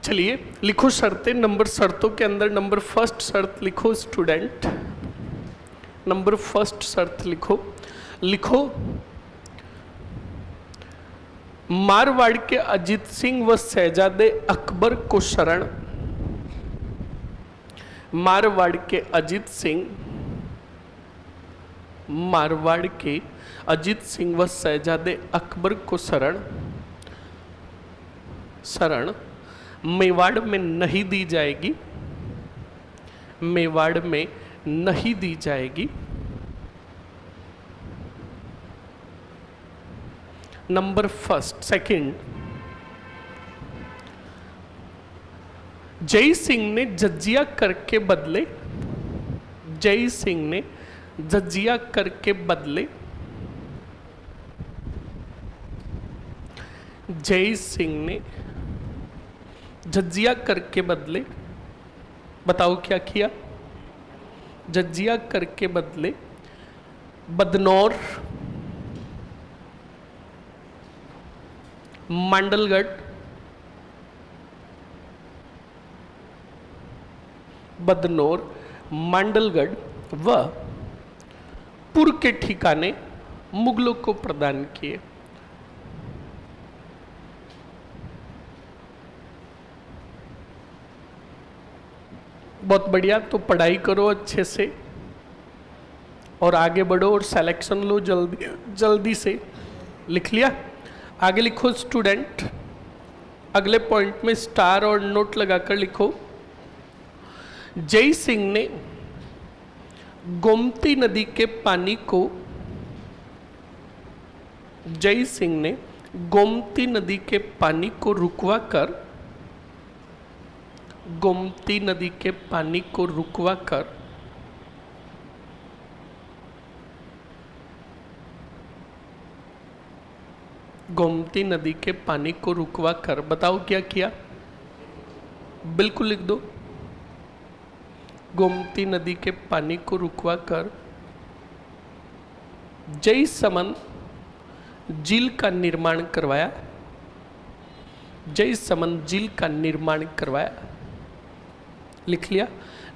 चलिए लिखो शर्तें। नंबर शर्तों के अंदर नंबर फर्स्ट शर्त लिखो स्टूडेंट, नंबर फर्स्ट शर्त लिखो, लिखो मारवाड़ के अजीत सिंह व शहजादे अकबर को शरण, मारवाड़ के अजीत सिंह, मारवाड़ के अजीत सिंह व शहजादे अकबर को शरण, शरण मेवाड़ में नहीं दी जाएगी, मेवाड़ में नहीं दी जाएगी। नंबर फर्स्ट, सेकंड, जय सिंह ने जजिया करके बदले, जय सिंह ने जजिया करके बदले जय सिंह ने झज्जिया करके बदले, बताओ क्या किया? झज्जिया करके बदले बदनौर, मांडलगढ़, बदनौर, मांडलगढ़ व पुर के ठिकाने मुगलों को प्रदान किए। बहुत बढ़िया, तो पढ़ाई करो अच्छे से और आगे बढ़ो और सिलेक्शन लो जल्दी जल्दी से। लिख लिया? आगे लिखो स्टूडेंट, अगले पॉइंट में स्टार और नोट लगाकर लिखो। जय सिंह ने गोमती नदी के पानी को, जय सिंह ने गोमती नदी के पानी को रुकवा कर, गोमती नदी के पानी को रुकवा कर गोमती नदी के पानी को रुकवा कर, बताओ क्या किया? बिल्कुल लिख दो। गोमती नदी के पानी को रुकवा कर जय समंद झील का निर्माण करवाया, जय समंद झील का निर्माण करवाया। लिख लिया?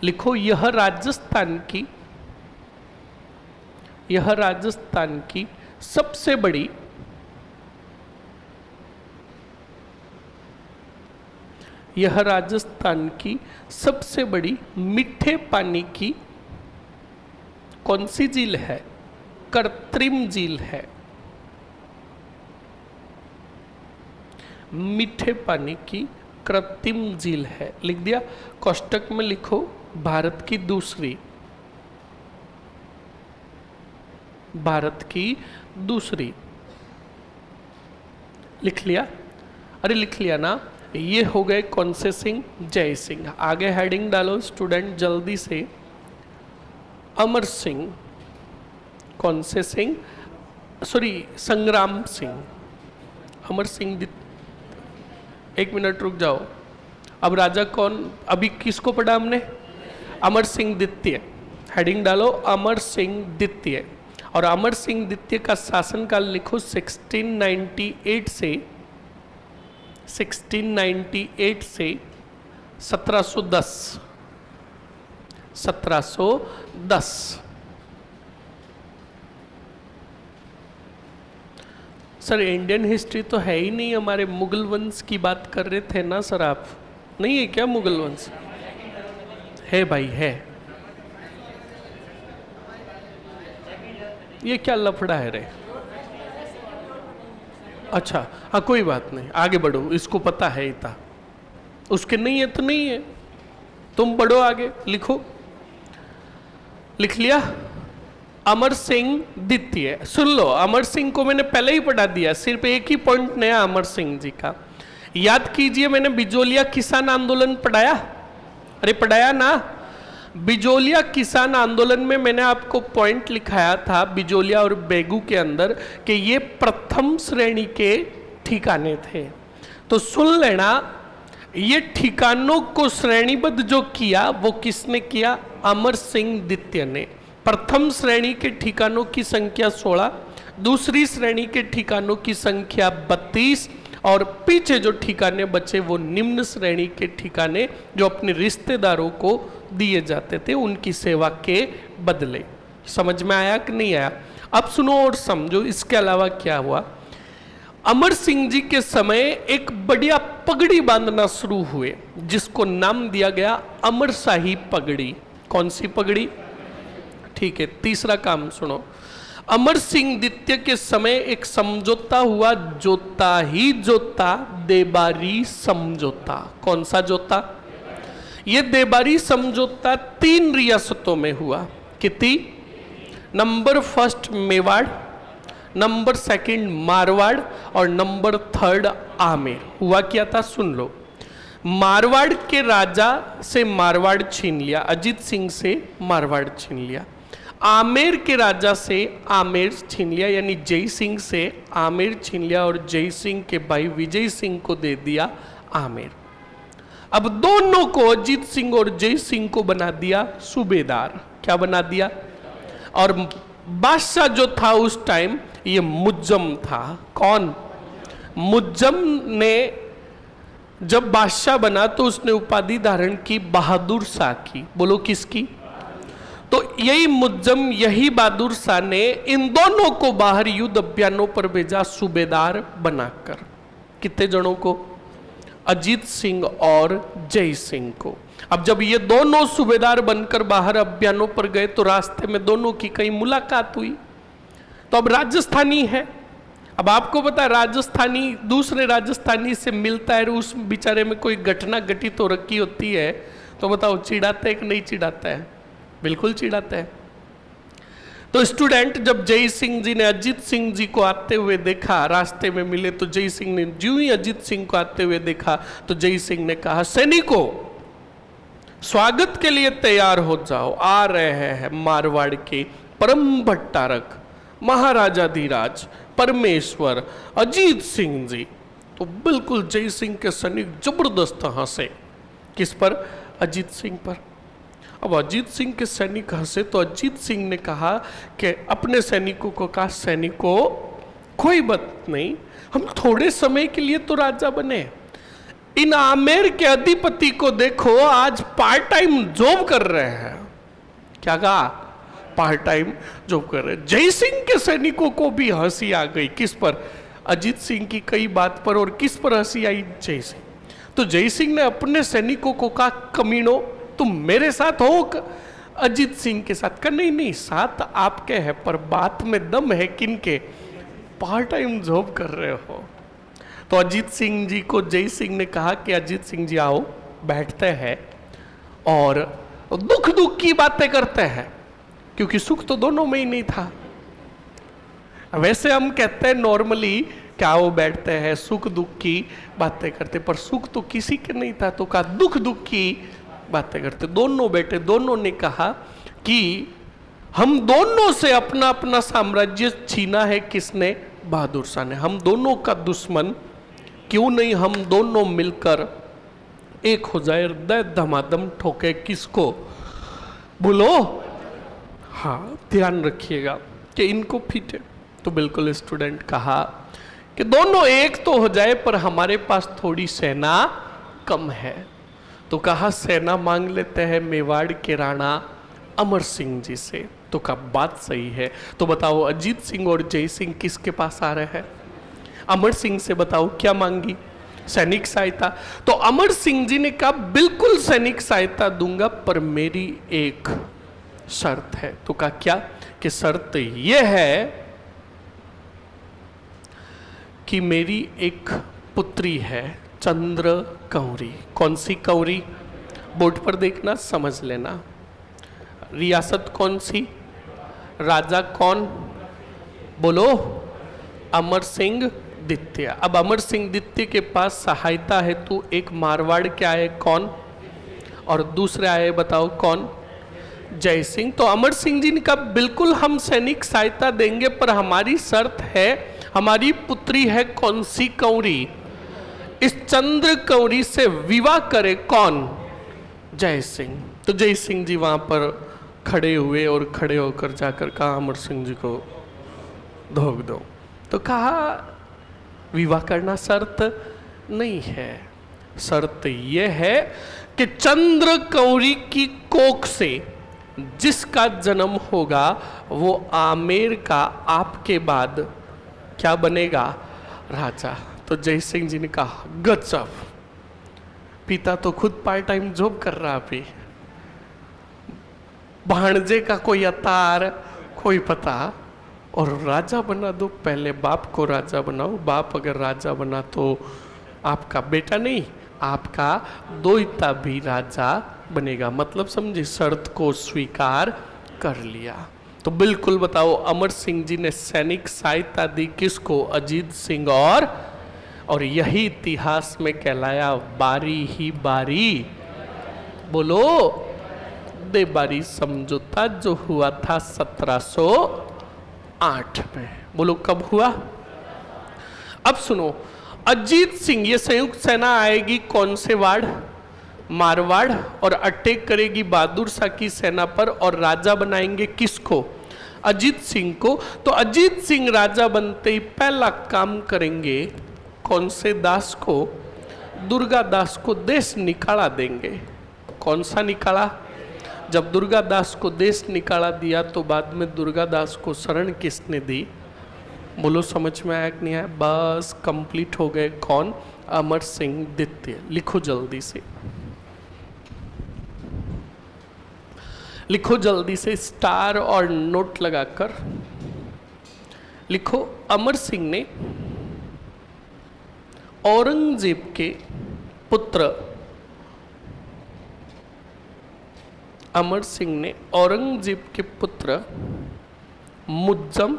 लिखो यह राजस्थान की, यह राजस्थान की सबसे बड़ी, यह राजस्थान की सबसे बड़ी मीठे पानी की कौन सी झील है? कृत्रिम झील है। मीठे पानी की कृत्रिम झील है। लिख दिया? कोष्टक में लिखो भारत की दूसरी, भारत की दूसरी। लिख लिया? अरे लिख लिया ना? ये हो गए कौन से सिंह? जय सिंह। आगे हेडिंग डालो स्टूडेंट जल्दी से। अमर सिंह, कौन से सिंह? सॉरी, संग्राम सिंह। अमर सिंह, एक मिनट रुक जाओ। अब राजा कौन? अभी किसको पढ़ा हमने? अमर सिंह द्वितीय। हेडिंग डालो अमर सिंह द्वितीय। और अमर सिंह द्वितीय का शासनकाल लिखो 1698 से 1710। 1710। सर इंडियन हिस्ट्री तो है ही नहीं, हमारे मुगल वंश की बात कर रहे थे ना सर आप? नहीं है क्या मुगल वंश? है भाई, है। ये क्या लफड़ा है रे? अच्छा हाँ, कोई बात नहीं, आगे बढ़ो। इसको पता है इतना, उसके नहीं है तो नहीं है, तुम बढ़ो आगे। लिखो। लिख लिया? अमर सिंह द्वितीय। सुन लो, अमर सिंह को मैंने पहले ही पढ़ा दिया, सिर्फ एक ही पॉइंट नया अमर सिंह जी का याद कीजिए। मैंने बिजोलिया किसान आंदोलन पढ़ाया? अरे पढ़ाया ना? बिजोलिया किसान आंदोलन में मैंने आपको पॉइंट लिखाया था बिजोलिया और बेगू के अंदर कि ये प्रथम श्रेणी के ठिकाने थे। तो सुन लेना, ये ठिकानों को श्रेणीबद्ध जो किया वो किसने किया? अमर सिंह द्वितीय ने। प्रथम श्रेणी के ठिकानों की संख्या 16, दूसरी श्रेणी के ठिकानों की संख्या 32 और पीछे जो ठिकाने बचे वो निम्न श्रेणी के ठिकाने जो अपने रिश्तेदारों को दिए जाते थे उनकी सेवा के बदले। समझ में आया कि नहीं आया? अब सुनो और समझो इसके अलावा क्या हुआ। अमर सिंह जी के समय एक बढ़िया पगड़ी बांधना शुरू हुए जिसको नाम दिया गया अमर शाही पगड़ी। कौन सी पगड़ी? ठीक है, तीसरा काम सुनो। अमर सिंह द्वितीय के समय एक समझौता हुआ, जोता ही जोता, देबारी समझौता। कौन सा जोता? ये देबारी समझौता 3 रियासतों में हुआ। कितनी? नंबर 1 मेवाड़, नंबर 2 मारवाड़ और नंबर 3 आमेर। हुआ क्या था सुन लो। मारवाड़ के राजा से मारवाड़ छीन लिया, अजीत सिंह से मारवाड़ छीन लिया। आमेर के राजा से आमेर छीन लिया, यानी जय सिंह से आमेर छीन लिया और जय सिंह के भाई विजय सिंह को दे दिया आमेर। अब दोनों को, अजीत सिंह और जय सिंह को बना दिया सूबेदार। क्या बना दिया? और बादशाह जो था उस टाइम ये मुज्जम था। कौन? मुज्जम ने जब बादशाह बना तो उसने उपाधि धारण की बहादुर शाह की। बोलो किसकी? तो यही मुज्जम, यही बहादुर शाह ने इन दोनों को बाहर युद्ध अभियानों पर भेजा सूबेदार बनाकर। कितने जनों को? अजीत सिंह और जय सिंह को। अब जब ये दोनों सूबेदार बनकर बाहर अभियानों पर गए तो रास्ते में दोनों की कहीं मुलाकात हुई। तो अब राजस्थानी है, अब आपको पता है राजस्थानी दूसरे राजस्थानी से मिलता है, उस बेचारे में कोई घटना घटित हो रखी होती है, तो बताओ चिढ़ाता है कि नहीं चिढ़ाता है? बिल्कुल चिढ़ाता है। तो स्टूडेंट, जब जय सिंह जी ने अजीत सिंह जी को आते हुए देखा, रास्ते में मिले, तो जय सिंह ने जो ही अजीत सिंह को आते हुए देखा तो जय सिंह ने कहा, सैनिकों स्वागत के लिए तैयार हो जाओ, आ रहे हैं मारवाड़ के परम भट्टारक महाराजाधिराज परमेश्वर अजीत सिंह जी। तो बिल्कुल जय सिंह के सैनिक जबरदस्त हंसे। किस पर? अजीत सिंह पर। अब अजीत सिंह के सैनिक हंसे तो अजीत सिंह ने कहा कि अपने सैनिकों को कहा, सैनिकों कोई बात नहीं, हम थोड़े समय के लिए तो राजा बने, इन आमेर के अधिपति को देखो आज पार्ट टाइम जॉब कर रहे हैं। क्या कहा? पार्ट टाइम जॉब कर रहे हैं। जय सिंह के सैनिकों को भी हंसी आ गई। किस पर? अजीत सिंह की कई बात पर। और किस पर हंसी आई? जय सिंह। तो जय सिंह ने अपने सैनिकों को कहा, कमीनो तुम मेरे साथ हो अजीत सिंह के साथ? कहा नहीं नहीं, साथ आपके है पर बात में दम है किनके? पार्ट टाइम जॉब कर रहे हो। तो अजीत सिंह जी को जय सिंह ने कहा कि अजीत सिंह जी आओ बैठते हैं और दुख दुख की बातें करते हैं, क्योंकि सुख तो दोनों में ही नहीं था। वैसे हम कहते हैं नॉर्मली क्या वो बैठते हैं सुख दुख की बातें करते, पर सुख तो किसी के नहीं था, तो कहा दुख दुख की बातें करते। दोनों बैठे, दोनों ने कहा कि हम दोनों से अपना अपना साम्राज्य छीना है किसने? बहादुर शाह ने। हम दोनों का दुश्मन, क्यों नहीं हम दोनों मिलकर एक हो जाए, हृदय धमाधम ठोके किसको? बोलो। हाँ, ध्यान रखिएगा कि इनको पीटे। तो बिल्कुल स्टूडेंट कहा कि दोनों एक तो हो जाए, पर हमारे पास थोड़ी सेना कम है। तो कहा सेना मांग लेते हैं मेवाड़ के राणा अमर सिंह जी से। तो कहा बात सही है। तो बताओ अजीत सिंह और जय सिंह किसके पास आ रहे हैं? अमर सिंह से। बताओ क्या मांगी? सैनिक सहायता। तो अमर सिंह जी ने कहा बिल्कुल सैनिक सहायता दूंगा, पर मेरी एक शर्त है। तो कहा क्या? कि शर्त यह है कि मेरी एक पुत्री है चंद्र कौरी। कौन सी कौरी? बोर्ड पर देखना, समझ लेना। रियासत कौन सी? राजा कौन? बोलो। अमर सिंह द्वितीय। अब अमर सिंह द्वितीय के पास सहायता है तो एक मारवाड़ के आए कौन, और दूसरे आए बताओ कौन? जय सिंह। तो अमर सिंह जी ने कहा बिल्कुल हम सैनिक सहायता देंगे, पर हमारी शर्त है, हमारी पुत्री है कौन सी कौरी, इस चंद्र कौरी से विवाह करे कौन? जय सिंह। तो जय सिंह जी वहां पर खड़े हुए और खड़े होकर जाकर कहा अमर सिंह जी को धोख दो। तो कहा विवाह करना शर्त नहीं है, शर्त यह है कि चंद्र कौरी की कोख से जिसका जन्म होगा वो आमेर का आपके बाद क्या बनेगा? राजा। तो जय सिंह जी ने कहा गजब, पिता तो खुद पार्ट टाइम जॉब कर रहा, अभी भाणजे का कोई अतार कोई पता, और राजा बना दो। पहले बाप को राजा बनाओ, बाप अगर राजा बना तो आपका बेटा नहीं, आपका दोहिता भी राजा बनेगा। मतलब समझे, शर्त को स्वीकार कर लिया। तो बिल्कुल बताओ अमर सिंह जी ने सैनिक सहायता दी किसको? अजीत सिंह। और यही इतिहास में कहलाया बारी ही बारी। बोलो देबारी समझौता जो हुआ था 1708 में। बोलो कब हुआ? अब सुनो, अजीत सिंह, ये संयुक्त सेना आएगी कौन से वार्ड? मारवाड़, और अटैक करेगी बहादुर शाह की सेना पर, और राजा बनाएंगे किसको? अजीत सिंह को। तो अजीत सिंह राजा बनते ही पहला काम करेंगे कौन से दास को? दुर्गा दास को देश निकाला देंगे। कौन सा निकाला? जब दुर्गा दास को देश निकाला दिया तो बाद में दुर्गा दास को शरण किसने दी? बोलो समझ में आया कि नहीं आया? बस कंप्लीट हो गए। कौन? अमर सिंह द्वितीय। लिखो जल्दी से, लिखो जल्दी से, स्टार और नोट लगाकर लिखो। अमर सिंह ने औरंगजेब के पुत्र, अमर सिंह ने औरंगजेब के पुत्र मुज्जम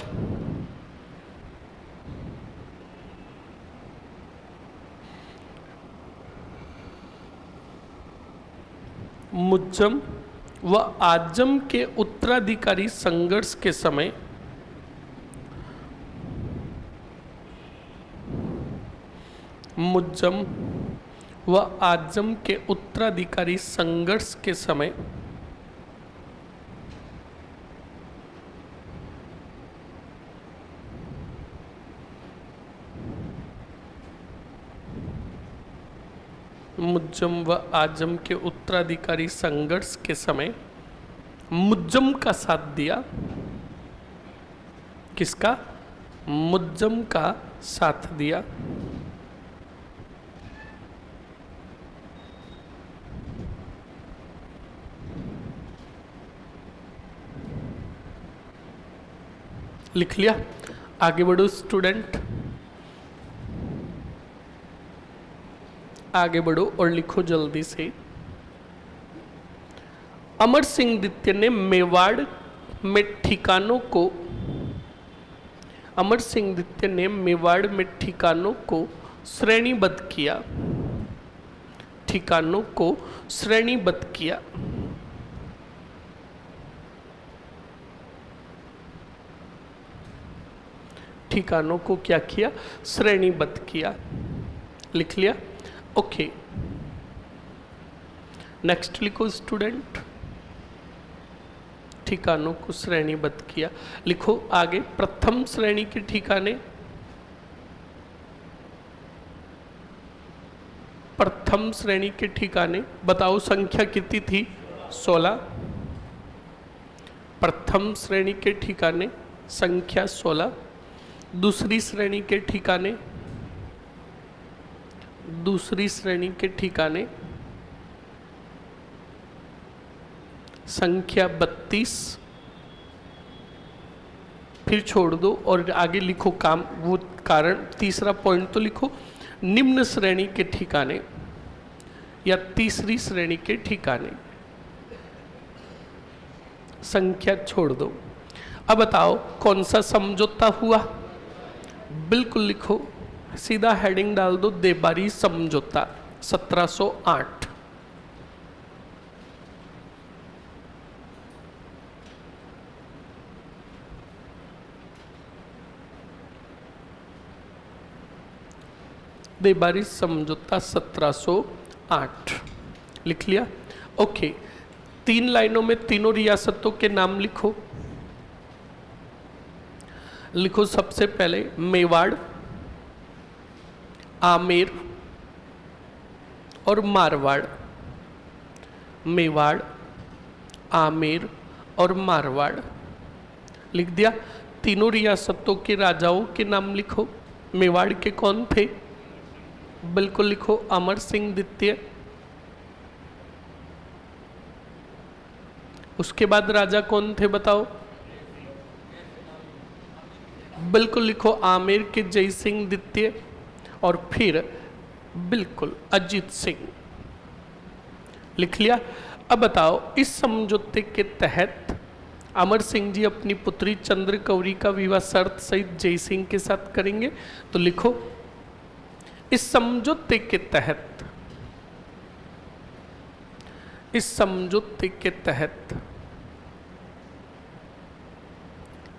व आजम के उत्तराधिकारी संघर्ष के समय मुज्जम व आजम के उत्तराधिकारी संघर्ष के समय मुज्जम व आजम के उत्तराधिकारी संघर्ष के समय मुज्जम का साथ दिया। किसका? मुज्जम का साथ दिया। लिख लिया? आगे बढ़ो स्टूडेंट, आगे बढ़ो और लिखो जल्दी से। अमर सिंह द्वितीय ने मेवाड़ में ठिकानों को, अमर सिंह द्वितीय ने मेवाड़ में ठिकानों को श्रेणीबद्ध किया। ठिकानों को श्रेणीबद्ध किया। ठिकानों को क्या किया? श्रेणीबद्ध किया। लिख लिया? ओके, नेक्स्ट लिखो स्टूडेंट। ठिकानों को श्रेणीबद्ध किया। लिखो आगे, प्रथम श्रेणी के ठिकाने, प्रथम श्रेणी के ठिकाने बताओ संख्या कितनी थी? 16। प्रथम श्रेणी के ठिकाने संख्या 16। दूसरी श्रेणी के ठिकाने, दूसरी श्रेणी के ठिकाने संख्या 32। फिर छोड़ दो और आगे लिखो काम, वो कारण। तीसरा पॉइंट तो लिखो, निम्न श्रेणी के ठिकाने या तीसरी श्रेणी के ठिकाने संख्या छोड़ दो। अब बताओ कौन सा समझौता हुआ? बिल्कुल लिखो, सीधा हेडिंग डाल दो, देबारी समझौता 1708। देबारी समझौता 1708 लिख लिया? ओके, 3 लाइनों में तीनों रियासतों के नाम लिखो। लिखो सबसे पहले मेवाड़, आमेर और मारवाड़। मेवाड़, आमेर और मारवाड़ लिख दिया। तीनों रियासतों के राजाओं के नाम लिखो। मेवाड़ के कौन थे? बिल्कुल लिखो, अमर सिंह द्वितीय। उसके बाद राजा कौन थे बताओ? बिल्कुल लिखो, आमेर के जय सिंह द्वितीय। और फिर बिल्कुल अजीत सिंह। लिख लिया? अब बताओ, इस समझौते के तहत अमर सिंह जी अपनी पुत्री चंद्रकौरी का विवाह शर्त सहित जय सिंह के साथ करेंगे। तो लिखो, इस समझौते के तहत इस समझौते के तहत,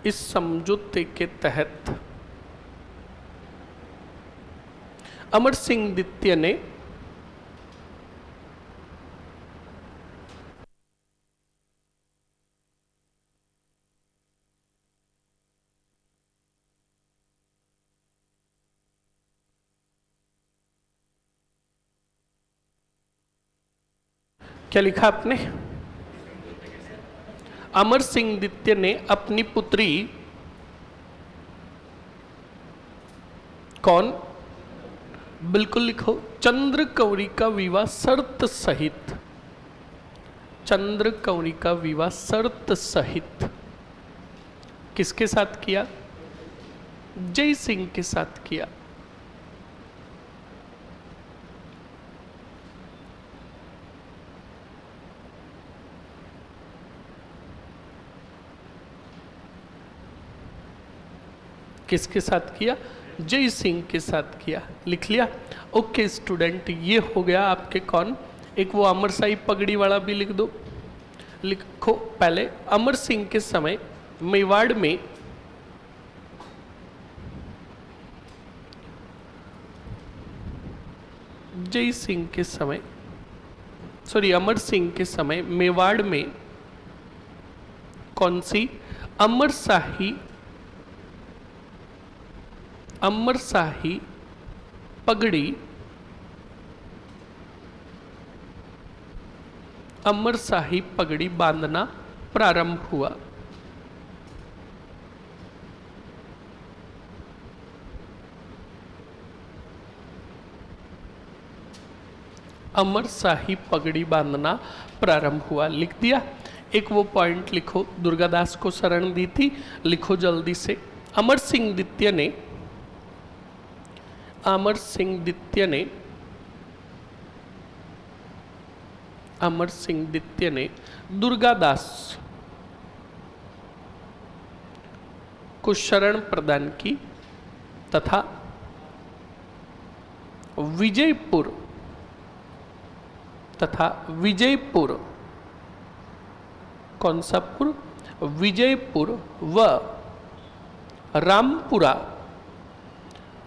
इस समझौते के तहत अमर सिंह द्वितीय ने क्या लिखा आपने? अमर सिंह द्वितीय ने अपनी पुत्री, कौन? बिल्कुल लिखो, चंद्रकौरी का विवाह शर्त सहित, चंद्रकौरी का विवाह शर्त सहित किसके साथ किया? जय सिंह के साथ किया। किसके साथ किया? जय सिंह के साथ किया। लिख लिया? ओके स्टूडेंट, ये हो गया आपके कौन? एक वो अमरशाही पगड़ी वाला भी लिख दो। लिखो पहले, अमर सिंह के समय मेवाड़ में जय सिंह के समय, सॉरी अमर सिंह के समय मेवाड़ में कौन सी? अमरशाही, अमरशाही पगड़ी, अमरशाही पगड़ी बांधना प्रारंभ हुआ। अमरशाही पगड़ी बांधना प्रारंभ हुआ। लिख दिया? एक वो पॉइंट लिखो, दुर्गादास को शरण दी थी, लिखो जल्दी से। अमर सिंह द्वितीय ने, अमर सिंह द्वितीय ने, अमर सिंह द्वितीय ने दुर्गादास को शरण प्रदान की तथा विजयपुर, तथा विजयपुर, कौन सा पुर? विजयपुर व रामपुरा,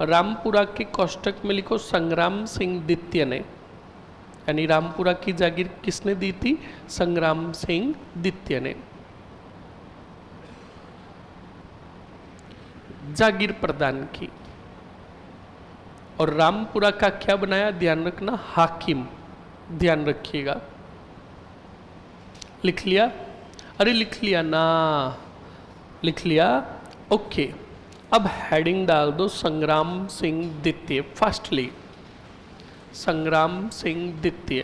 रामपुरा के कोष्टक में लिखो संग्राम सिंह द्वितीय ने, यानी रामपुरा की जागीर किसने दी थी? संग्राम सिंह द्वितीय ने जागीर प्रदान की। और रामपुरा का क्या बनाया? ध्यान रखना, हाकिम, ध्यान रखिएगा। लिख लिया? अरे लिख लिया ना, लिख लिया? ओके, अब हेडिंग डाल दो संग्राम सिंह द्वितीय। फर्स्टली संग्राम सिंह द्वितीय,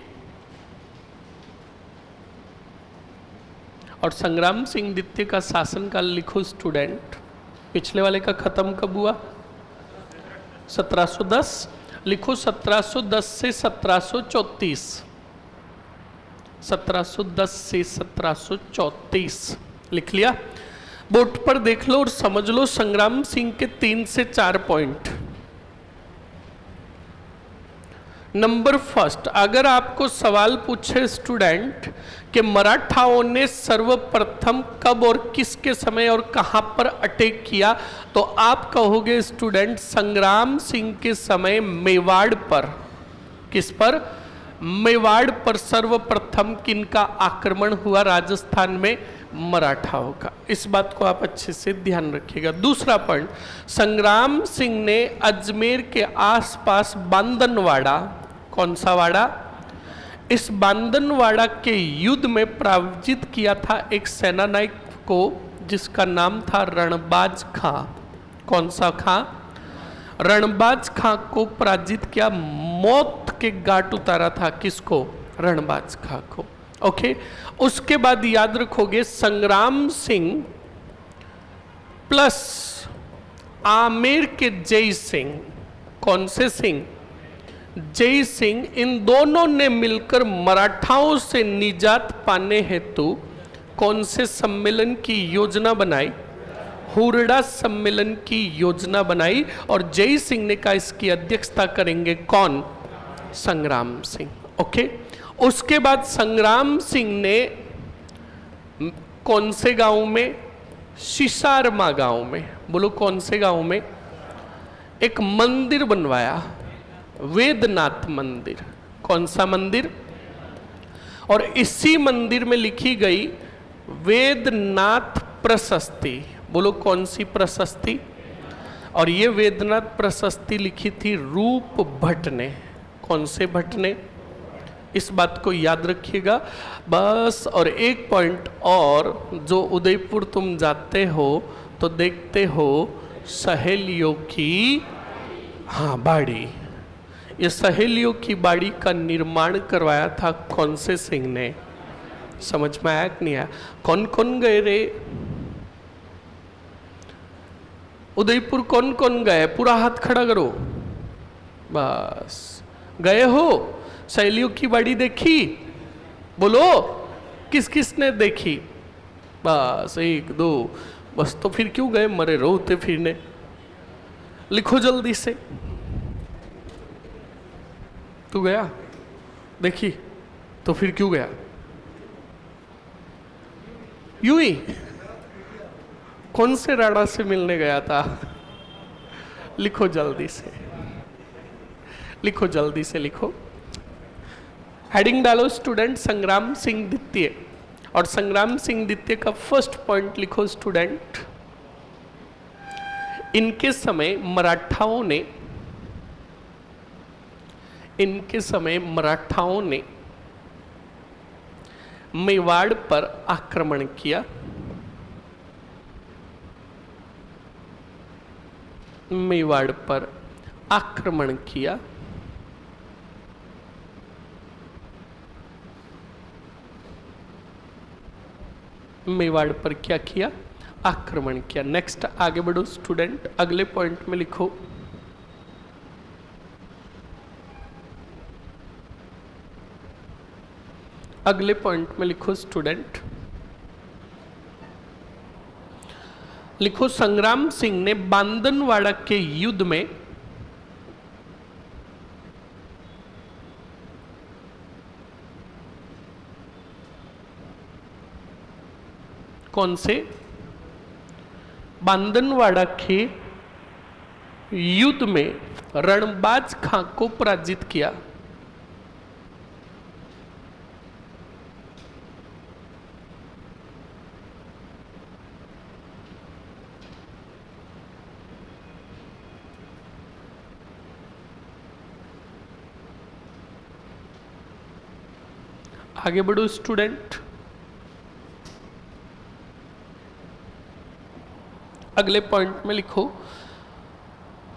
और संग्राम सिंह द्वितीय का शासनकाल लिखो स्टूडेंट। पिछले वाले का खत्म कब हुआ? 1710। लिखो 1710 से 1734, 1710 से 1734। लिख लिया? बोर्ड पर देख लो और समझ लो संग्राम सिंह के 3 से 4 पॉइंट। नंबर फर्स्ट, अगर आपको सवाल पूछे स्टूडेंट कि मराठाओं ने सर्वप्रथम कब और किसके समय और कहां पर अटैक किया, तो आप कहोगे स्टूडेंट संग्राम सिंह के समय मेवाड़ पर। किस पर? मेवाड़ पर सर्वप्रथम किनका आक्रमण हुआ राजस्थान में? मराठाओं का। इस बात को आप अच्छे से ध्यान रखिएगा। दूसरा पॉइंट, संग्राम सिंह ने अजमेर के आसपास बांदनवाड़ा, कौन सा वाड़ा? इस बांदनवाड़ा के युद्ध में पराजित किया था एक सेनानायक को जिसका नाम था रणबाज खां। कौन सा खां? रणबाज खां को पराजित किया, मौत के घाट उतारा था। किसको? रणबाज खां को। ओके, उसके बाद याद रखोगे संग्राम सिंह प्लस आमेर के जय सिंह। कौन से सिंह? जय सिंह। इन दोनों ने मिलकर मराठाओं से निजात पाने हेतु कौन से सम्मेलन की योजना बनाई? हुरडा सम्मेलन की योजना बनाई। और जय सिंह ने कहा इसकी अध्यक्षता करेंगे कौन? संग्राम सिंह। ओके, उसके बाद संग्राम सिंह ने कौन से गांव में? सिसारमा गांव में। बोलो कौन से गांव में? एक मंदिर बनवाया, वेदनाथ मंदिर। कौन सा मंदिर? और इसी मंदिर में लिखी गई वेदनाथ प्रशस्ति। बोलो कौन सी प्रशस्ति? और ये वेदनाथ प्रशस्ति लिखी थी रूप भट्ट ने। कौन से भट्ट ने? इस बात को याद रखिएगा बस। और एक पॉइंट और, जो उदयपुर तुम जाते हो तो देखते हो सहेलियों की, हाँ, बाड़ी। ये सहेलियों की बाड़ी का निर्माण करवाया था कौन से सिंह ने? समझ में आया कि नहीं आया? कौन कौन गए रे उदयपुर? कौन कौन गए? पूरा हाथ खड़ा करो। बस, गए हो? सहेलियों की बाड़ी देखी? बोलो किस किस ने देखी? बस, एक दो, बस। तो फिर क्यों गए मरे रोते फिरने? लिखो जल्दी से। तू गया? देखी? तो फिर क्यों गया? यूं ही? कौन से राणा से मिलने गया था? लिखो जल्दी से, लिखो जल्दी से, लिखो। हेडिंग डालो स्टूडेंट संग्राम सिंह द्वितीय। और संग्राम सिंह द्वितीय का फर्स्ट पॉइंट लिखो स्टूडेंट। इनके समय मराठाओं ने मेवाड़ पर आक्रमण किया। मेवाड़ पर आक्रमण किया। मेवाड़ पर क्या किया? आक्रमण किया। नेक्स्ट आगे बढ़ो स्टूडेंट, अगले पॉइंट में लिखो। अगले पॉइंट में लिखो स्टूडेंट, लिखो संग्राम सिंह ने बांदनवाड़ा के युद्ध में कौन से? बांदनवाड़ा के युद्ध में रणबाज खां को पराजित किया। आगे बढ़ो स्टूडेंट, अगले पॉइंट में लिखो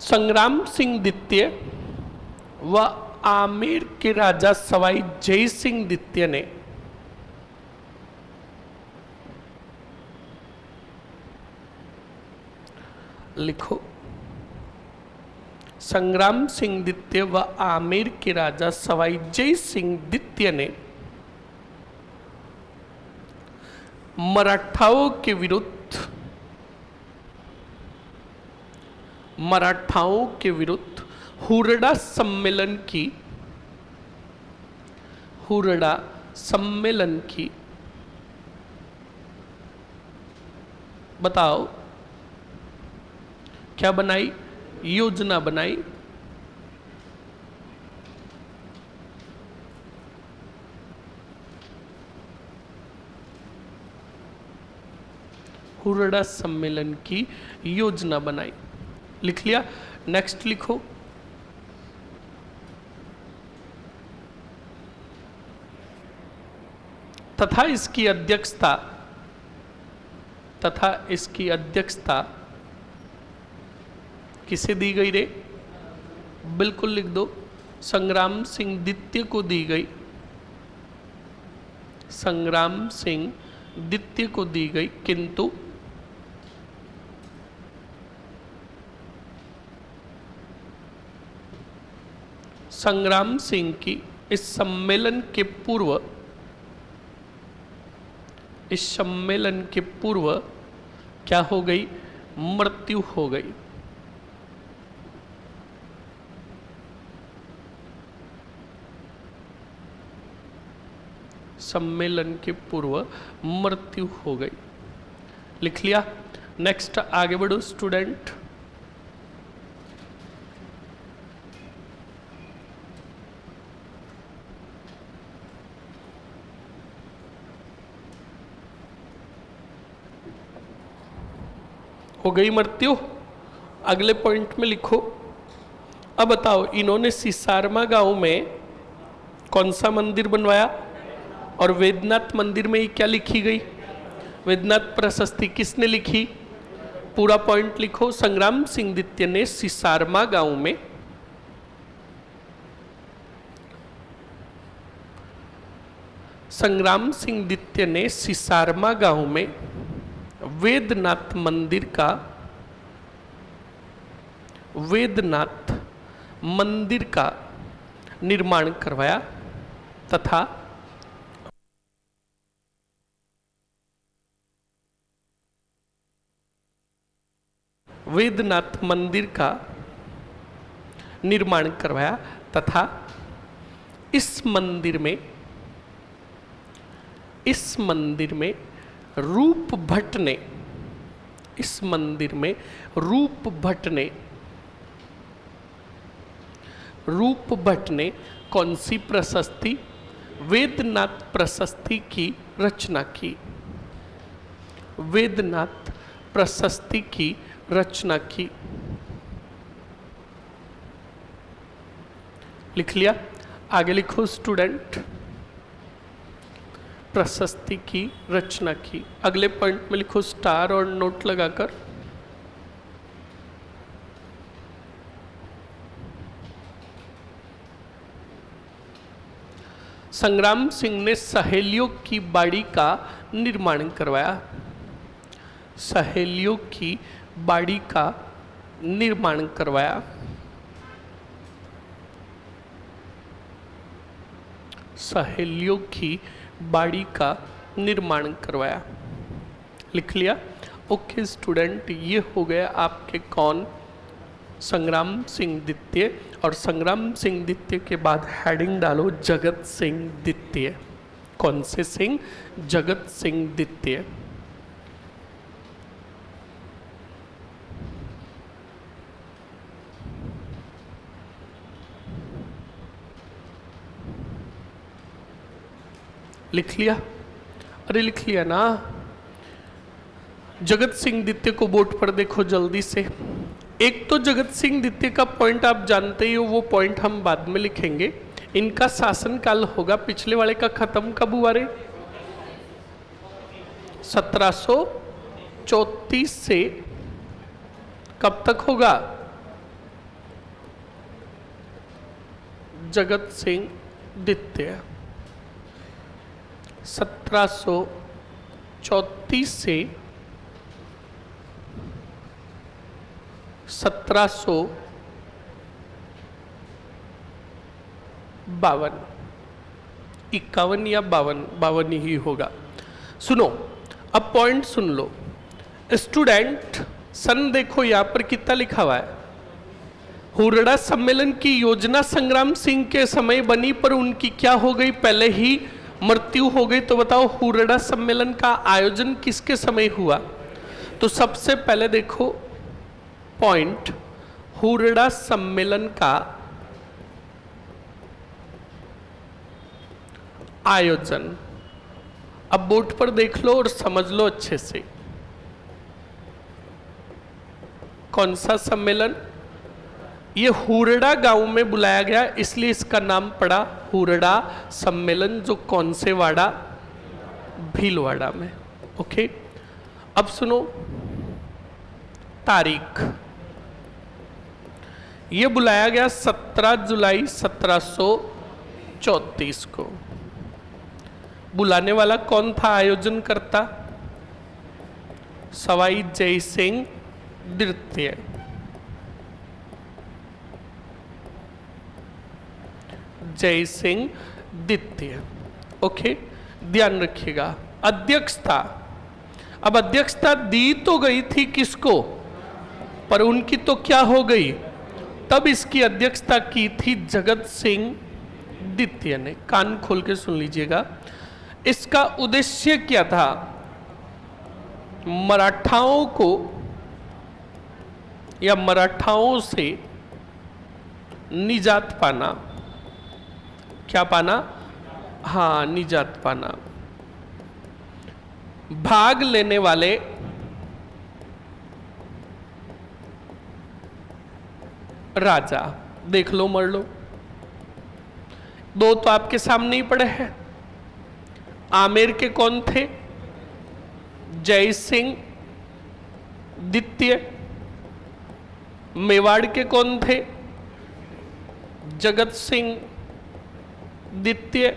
संग्राम सिंह द्वितीय व आमेर के राजा सवाई जय सिंह द्वितीय ने लिखो संग्राम सिंह द्वितीय व आमेर के राजा सवाई जय सिंह द्वितीय ने मराठाओं के विरुद्ध हुरडा सम्मेलन की बताओ क्या बनाई? योजना बनाई। हुरडा सम्मेलन की योजना बनाई। लिख लिया? नेक्स्ट लिखो तथा इसकी अध्यक्षता किसे दी गई रे? बिल्कुल लिख दो, संग्राम सिंह द्वितीय को दी गई। संग्राम सिंह द्वितीय को दी गई, किंतु संग्राम सिंह की इस सम्मेलन के पूर्व क्या हो गई? मृत्यु हो गई। सम्मेलन के पूर्व मृत्यु हो गई। लिख लिया। नेक्स्ट आगे बढ़ो स्टूडेंट। हो गई मृत्यु। अगले पॉइंट में लिखो। अब बताओ इन्होंने सिसारमा गांव में कौन सा मंदिर बनवाया, और वेदनाथ मंदिर में ही क्या लिखी गई? वेदनाथ प्रशस्ति किसने लिखी? पूरा पॉइंट लिखो। संग्राम सिंह द्वितीय ने सिसारमा गांव में सिसारमा गांव में वेदनाथ मंदिर का निर्माण करवाया तथा इस मंदिर में रूप भट्ट ने कौन सी प्रशस्ति? वेदनाथ प्रशस्ति की रचना की। वेदनाथ प्रशस्ति की रचना की। लिख लिया। आगे लिखो स्टूडेंट। प्रशस्ति की रचना की। अगले पॉइंट में लिखो स्टार और नोट लगाकर। संग्राम सिंह ने सहेलियों की बाड़ी का निर्माण करवाया। सहेलियों की बाड़ी का निर्माण करवाया। सहेलियों की बाड़ी का निर्माण करवाया। लिख लिया। ओके स्टूडेंट, ये हो गया आपके कौन? संग्राम सिंह द्वितीय। और संग्राम सिंह द्वितीय के बाद हेडिंग डालो जगत सिंह द्वितीय। कौन से सिंह? जगत सिंह द्वितीय। लिख लिया? अरे लिख लिया ना। जगत सिंह द्वितीय को बोर्ड पर देखो जल्दी से। एक तो जगत सिंह द्वितीय का पॉइंट आप जानते ही हो, वो पॉइंट हम बाद में लिखेंगे। इनका शासनकाल होगा, पिछले वाले का खत्म कब हुआ रे? 1734 से कब तक होगा? जगत सिंह द्वितीय 1734 से 1752, 51 या 52 ही होगा। सुनो, अब पॉइंट सुन लो स्टूडेंट। सन देखो यहां पर कितना लिखा हुआ है। हुरडा सम्मेलन की योजना संग्राम सिंह के समय बनी, पर उनकी क्या हो गई? पहले ही मृत्यु हो गई। तो बताओ हुरडा सम्मेलन का आयोजन किसके समय हुआ? तो सबसे पहले देखो पॉइंट, हुरडा सम्मेलन का आयोजन। अब बोर्ड पर देख लो और समझ लो अच्छे से। कौन सा सम्मेलन? ये हुरडा गांव में बुलाया गया, इसलिए इसका नाम पड़ा हुरडा सम्मेलन, जो कौन से वाड़ा? भीलवाड़ा में। ओके, अब सुनो तारीख। ये बुलाया गया 17 जुलाई 1734 को। बुलाने वाला कौन था? आयोजन करता सवाई जय सिंह द्वितीय। जय सिंह द्वितीय। ओके, ध्यान रखिएगा। अध्यक्षता, अब अध्यक्षता दी तो गई थी किसको? पर उनकी तो क्या हो गई? तब इसकी अध्यक्षता की थी जगत सिंह द्वितीय ने। कान खोल के सुन लीजिएगा। इसका उद्देश्य क्या था? मराठाओं को या मराठाओं से निजात पाना। क्या पाना? हाँ, निजात पाना। भाग लेने वाले राजा, देख लो मर लो, दो तो आपके सामने ही पड़े हैं। आमेर के कौन थे? जय सिंह द्वितीय। मेवाड़ के कौन थे? जगत सिंह द्वितीय।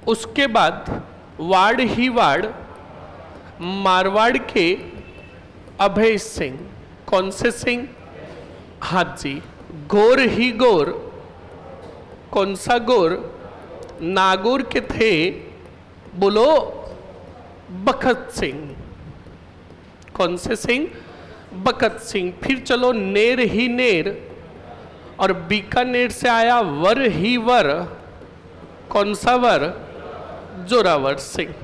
उसके बाद वाड़ ही वाड़ मारवाड़ के अभय सिंह। कौन से सिंह? हाँ जी। गोर ही गोर, कौन सा गोर? नागौर के थे, बोलो, बखत सिंह। कौन से सिंह? बखत सिंह। फिर चलो नेर ही नेर, और बीकानेर से आया वर ही वर। कौन सा वर? जोरावर सिंह।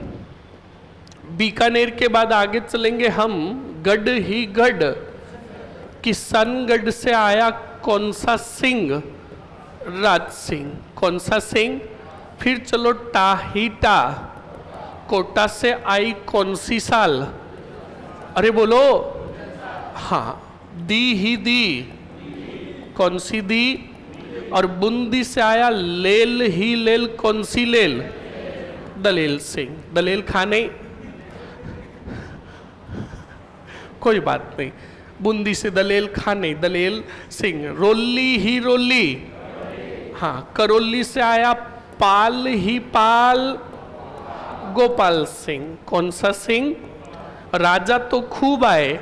बीकानेर के बाद आगे चलेंगे हम, गढ़ ही गढ़, किशनगढ़ से आया कौन सा सिंह? राज सिंह। कौन सा सिंह? फिर चलो टाहीटा, कोटा से आई कौन सी साल? अरे बोलो, हाँ, दी ही दी। कौन सी दी? और बूंदी से आया लेल ही लेल। कौन सी लेल? दलेल सिंह। दलेल खाने, कोई बात नहीं, बूंदी से दलेल खाने, दलेल सिंह। रोली ही रोली, हाँ, करौली से आया पाल ही पाल, गोपाल सिंह। कौन सा सिंह? राजा तो खूब आए,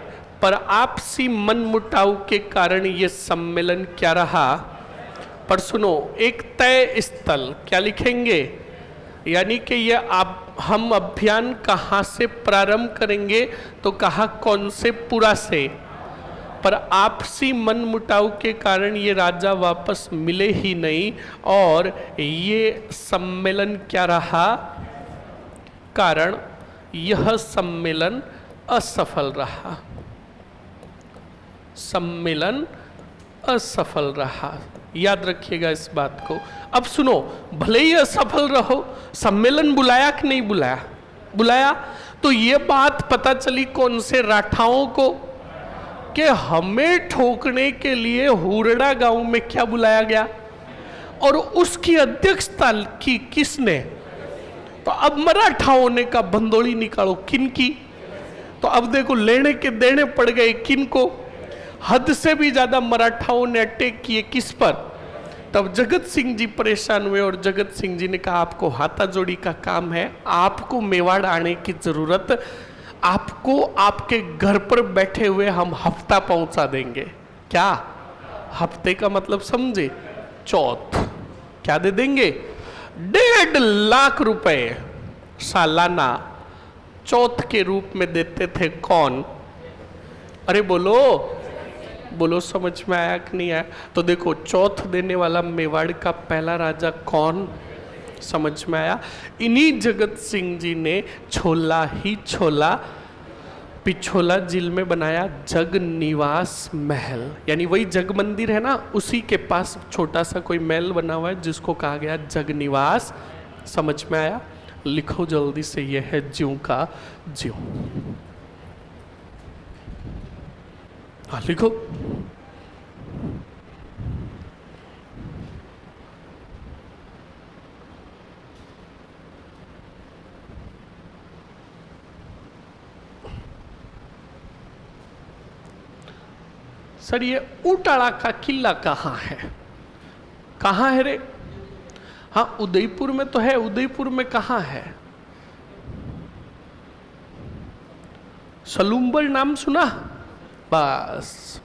पर आपसी मनमुटाव के कारण ये सम्मेलन क्या रहा? पर सुनो, एक तय स्थल क्या लिखेंगे? यानी कि ये आप हम अभियान कहाँ से प्रारंभ करेंगे? तो कहा कौन से पुरा से। पर आपसी मनमुटाव के कारण ये राजा वापस मिले ही नहीं, और ये सम्मेलन क्या रहा? कारण यह सम्मेलन असफल रहा। सम्मेलन असफल रहा, याद रखिएगा इस बात को। अब सुनो, भले ही असफल रहो, सम्मेलन बुलाया कि नहीं बुलाया? बुलाया। तो ये बात पता चली कौन से राठाओं को, कि हमें ठोकने के लिए हुरड़ा गांव में क्या बुलाया गया, और उसकी अध्यक्षता की किसने? तो अब मराठाओं ने का भंदोड़ी निकालो, किन की? तो अब देखो लेने के देने पड़ गए किन को? हद से भी ज्यादा मराठाओं ने अटैक किए किस पर? तब जगत सिंह जी परेशान हुए, और जगत सिंह जी ने कहा आपको हाथाजोड़ी का काम है, आपको मेवाड़ आने की जरूरत, आपको आपके घर पर बैठे हुए हम हफ्ता पहुंचा देंगे। क्या? हफ्ते का मतलब समझे? चौथ। क्या दे देंगे? 1.5 लाख रुपए सालाना चौथ के रूप में देते थे। कौन? अरे बोलो बोलो, समझ में आया कि नहीं आया? तो देखो, चौथ देने वाला मेवाड़ का पहला राजा कौन? समझ में आया? इन्हीं जगत सिंह जी ने छोला ही छोला पिछोला झील में बनाया जग निवास महल, यानी वही जग मंदिर है ना, उसी के पास छोटा सा कोई महल बना हुआ है जिसको कहा गया जग निवास। समझ में आया? लिखो जल्दी से, ये है ज्यों का ज्यों। हाँ लिखो। सर ये उटाड़ा का किला कहाँ है? कहाँ है रे? हाँ उदयपुर में तो है, उदयपुर में कहाँ है? सलूम्बर नाम सुना? बस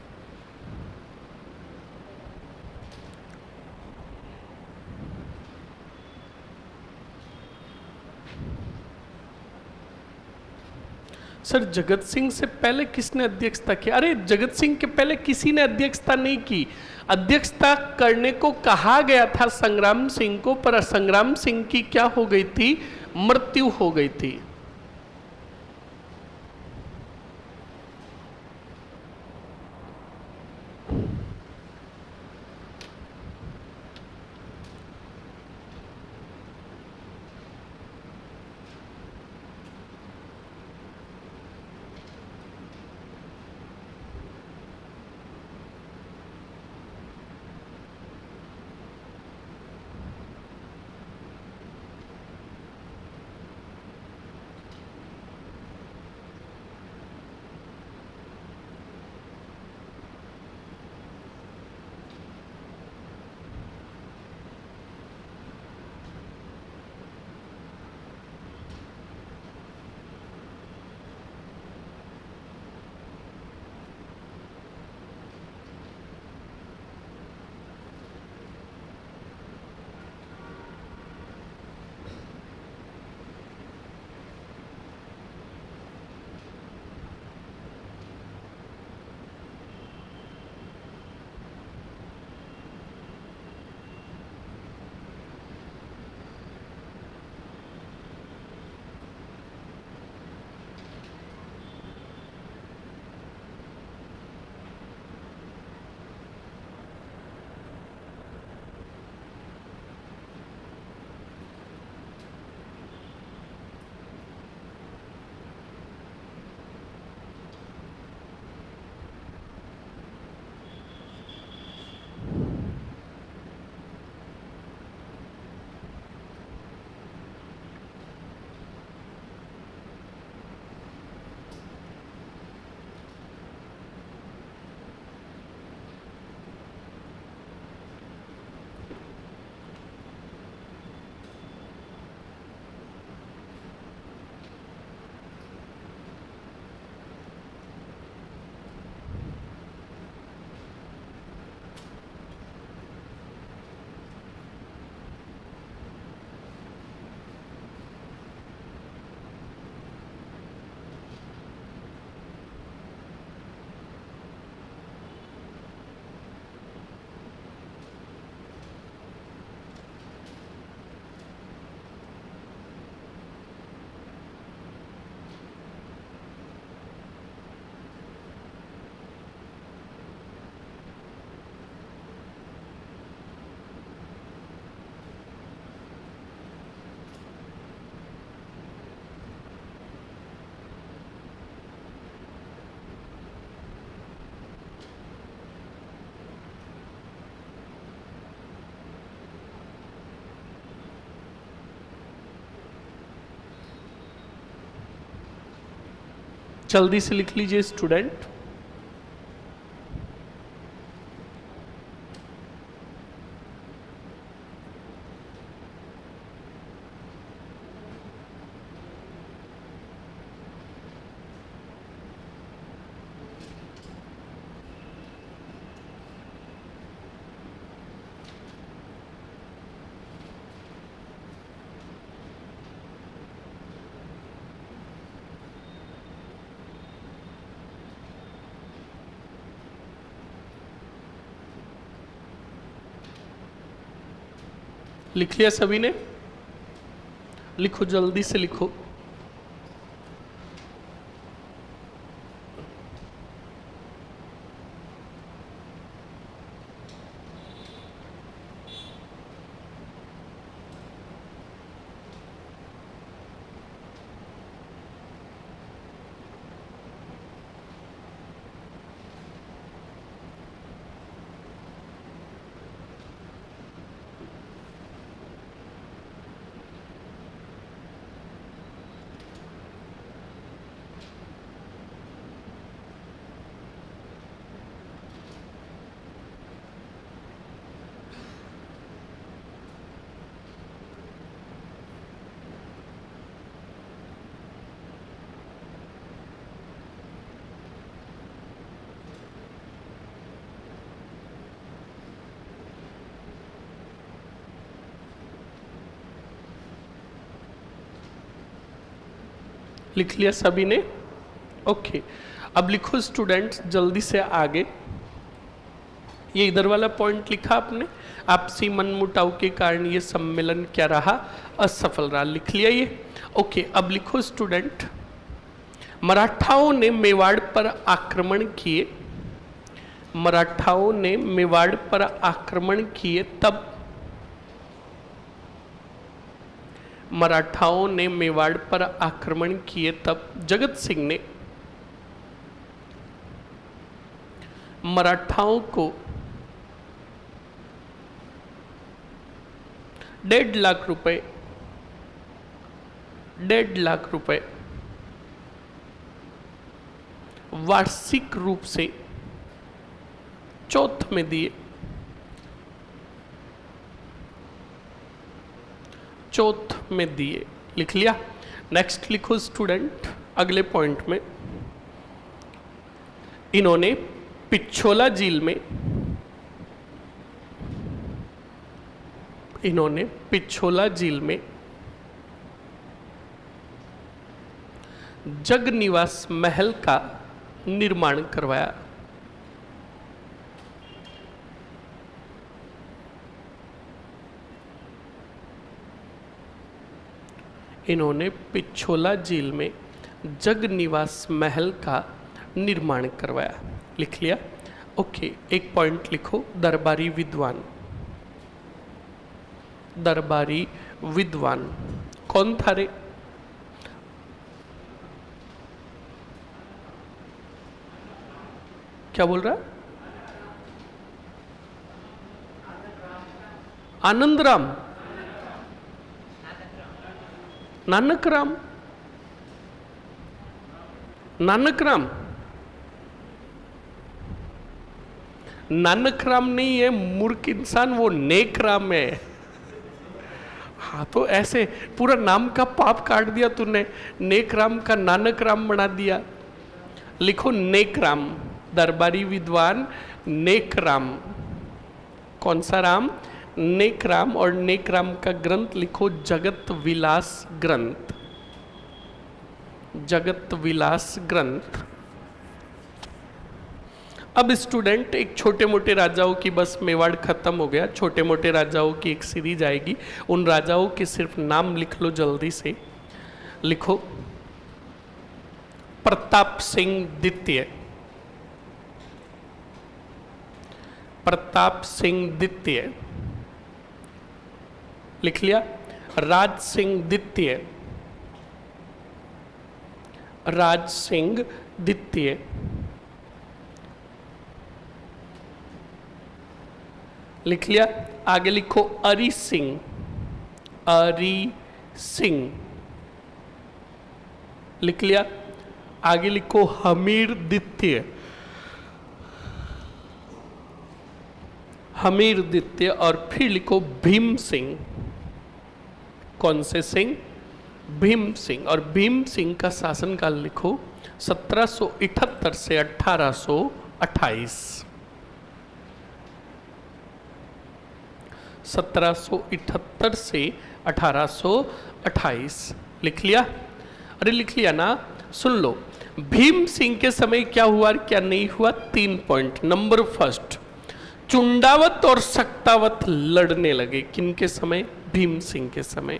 सर जगत सिंह से पहले किसने अध्यक्षता की? अरे जगत सिंह के पहले किसी ने अध्यक्षता नहीं की। अध्यक्षता करने को कहा गया था संग्राम सिंह को, पर संग्राम सिंह की क्या हो गई थी? मृत्यु हो गई थी। जल्दी से लिख लीजिए स्टूडेंट। लिख लिया सभी ने? लिखो, जल्दी से लिखो। लिख लिया सभी ने? ओके, अब लिखो स्टूडेंट्स जल्दी से आगे। ये इधर वाला पॉइंट लिखा आपने, आपसी मनमुटाव के कारण ये सम्मेलन क्या रहा, असफल रहा, लिख लिया ये। ओके, अब लिखो स्टूडेंट, मराठाओं ने मेवाड़ पर आक्रमण किए, मराठाओं ने मेवाड़ पर आक्रमण किए तब, मराठाओं ने मेवाड़ पर आक्रमण किए तब जगत सिंह ने मराठाओं को 1.5 लाख रुपए, 1.5 लाख रुपए वार्षिक रूप से चौथ में दिए, चौथ में दिए, लिख लिया। नेक्स्ट लिखो स्टूडेंट अगले पॉइंट में, इन्होंने पिछोला झील में, इन्होंने पिछोला झील में जगनिवास महल का निर्माण करवाया, इन्होंने पिछोला झील में जगनिवास महल का निर्माण करवाया, लिख लिया। ओके, एक पॉइंट लिखो, दरबारी विद्वान, दरबारी विद्वान कौन था रे? क्या बोल रहा? आनंद राम, नानक राम, नानक राम, नानक राम नहीं है मूर्ख इंसान, वो नेक राम है। हाँ, तो ऐसे पूरा नाम का पाप काट दिया तूने, नेक राम का नानक राम बना दिया। लिखो नेक राम, दरबारी विद्वान नेक राम, कौन सा राम? नेक राम। और नेक राम का ग्रंथ लिखो जगत विलास ग्रंथ, जगत विलास ग्रंथ। अब स्टूडेंट एक छोटे मोटे राजाओं की, बस मेवाड़ खत्म हो गया, छोटे मोटे राजाओं की एक सीरीज आएगी, उन राजाओं के सिर्फ नाम लिख लो जल्दी से। लिखो प्रताप सिंह द्वितीय, प्रताप सिंह द्वितीय, लिख लिया। राज सिंह द्वितीय, राज सिंह द्वितीय, लिख लिया। आगे लिखो अरी सिंह, अरी सिंह, लिख लिया। आगे लिखो हमीर द्वितीय, हमीर द्वितीय। और फिर लिखो भीम सिंह, कौन से सिंह? भीम सिंह। और भीम सिंह का शासनकाल लिखो 1778 से 1828, 1778 से 1828, लिख लिया। अरे लिख लिया ना, सुन लो। भीम सिंह के समय क्या हुआ और क्या नहीं हुआ, 3 पॉइंट। नंबर फर्स्ट, चुंडावत और सक्तावत लड़ने लगे, किनके समय? भीम सिंह के समय।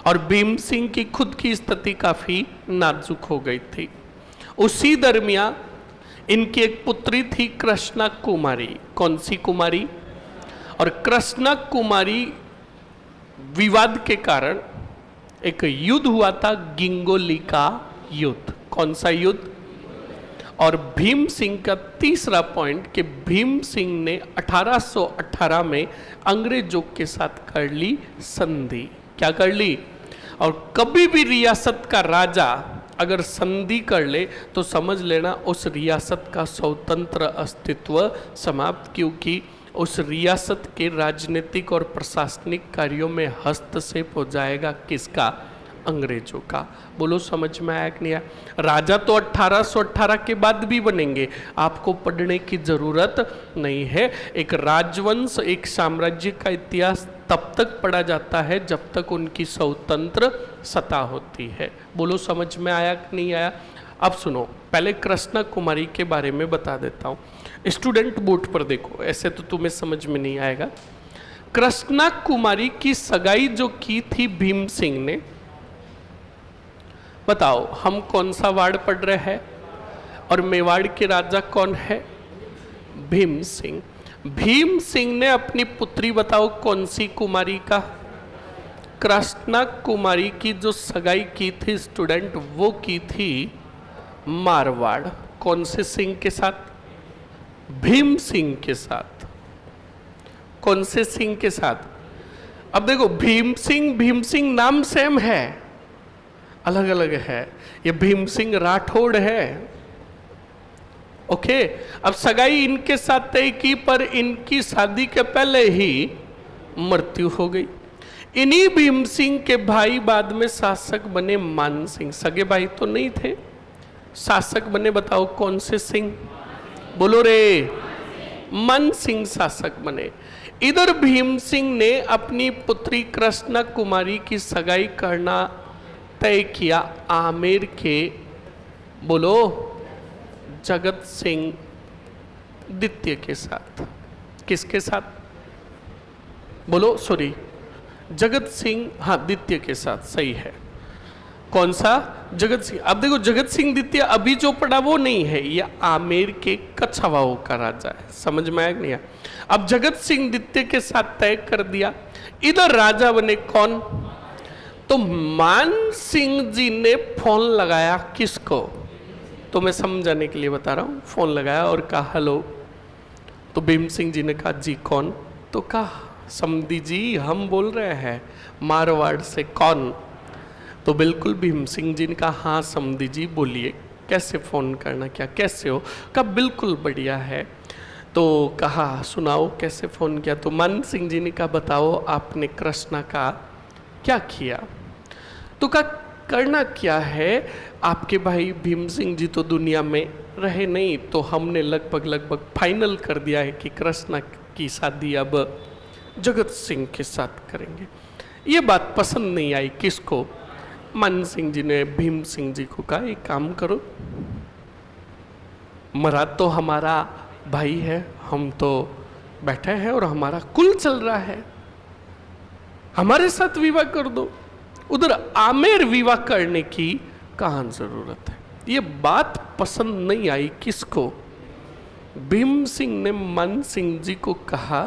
और भीम सिंह की खुद की स्थिति काफी नाजुक हो गई थी। उसी दरमियान इनकी एक पुत्री थी कृष्णा कुमारी, कौन सी कुमारी? और कृष्णा कुमारी विवाद के कारण एक युद्ध हुआ था, गिंगोली का युद्ध। कौन सा युद्ध? और भीम सिंह का तीसरा पॉइंट कि भीम सिंह ने 1818 में अंग्रेजों के साथ कर ली संधि। क्या कर ली? और कभी भी रियासत का राजा अगर संधि कर ले तो समझ लेना उस रियासत का स्वतंत्र अस्तित्व समाप्त, क्योंकि उस रियासत के राजनीतिक और प्रशासनिक कार्यों में हस्तक्षेप हो जाएगा किसका? अंग्रेजों का। बोलो समझ में आया कि नहीं आया? राजा तो 1818 के बाद भी बनेंगे, आपको पढ़ने की जरूरत नहीं है। एक राजवंश, एक साम्राज्य का इतिहास तब तक पढ़ा जाता है जब तक उनकी स्वतंत्र सत्ता होती है। बोलो समझ में आया कि नहीं आया? अब सुनो, पहले कृष्णा कुमारी के बारे में बता देता हूँ। स्टूडेंट बोर्ड पर देखो, ऐसे तो तुम्हें समझ में नहीं आएगा। कृष्णा कुमारी की सगाई जो की थी भीम सिंह ने, बताओ हम कौन सा वार्ड पढ़ रहे हैं, और मेवाड़ के राजा कौन है? भीम सिंह। भीम सिंह ने अपनी पुत्री बताओ कौन सी कुमारी का? कृष्णा कुमारी की जो सगाई की थी स्टूडेंट, वो की थी मारवाड़। कौन से सिंह के साथ? भीम सिंह के साथ। कौन से सिंह के साथ? अब देखो, भीम सिंह नाम सेम है, अलग अलग है। ये भीम सिंह राठौड़ है। ओके, अब सगाई इनके साथ तय की, पर इनकी शादी के पहले ही मृत्यु हो गई। इन्हीं भीम सिंह के भाई बाद में शासक बने मान सिंह। सगे भाई तो नहीं थे, शासक बने। बताओ कौन से सिंह? बोलो रे। मान सिंह शासक बने। इधर भीम सिंह ने अपनी पुत्री कृष्णा कुमारी की सगाई करना तय किया आमेर के, बोलो, जगत सिंह द्वितीय के साथ। किसके साथ? बोलो, सॉरी, जगत सिंह, हाँ, द्वितीय के साथ, सही है। कौन सा? जगत सिंह। अब देखो, जगत सिंह द्वितीय अभी जो पड़ा वो नहीं है, ये आमेर के कछवाओं का राजा है। समझ में आया नहीं? अब जगत सिंह द्वितीय के साथ तय कर दिया। इधर राजा बने कौन? तो मान सिंह जी ने फोन लगाया किसको? तो मैं समझाने के लिए बता रहा हूं। फोन लगाया और कहा हेलो। तो भीम सिंह जी ने कहा जी कौन? तो कहा समधी जी हम बोल रहे हैं मारवाड़ से। कौन? तो बिल्कुल भीम सिंह जी ने कहा हाँ समधी जी बोलिए, कैसे फ़ोन करना, क्या कैसे हो? कहा बिल्कुल बढ़िया है। तो कहा सुनाओ कैसे फ़ोन किया? तो मान सिंह जी ने कहा बताओ आपने कृष्णा का क्या किया? तो कहा करना क्या है, आपके भाई भीम सिंह जी तो दुनिया में रहे नहीं, तो हमने लगभग फाइनल कर दिया है कि कृष्णा की शादी अब जगत सिंह के साथ करेंगे। ये बात पसंद नहीं आई किसको? मान सिंह जी ने भीम सिंह जी को कहा एक काम करो, मरा तो हमारा भाई है, हम तो बैठे हैं और हमारा कुल चल रहा है, हमारे साथ विवाह कर दो। उधर आमेर विवाह करने की कहाँ जरूरत है? ये बात पसंद नहीं आई किसको? भीम सिंह ने मान सिंह जी को कहा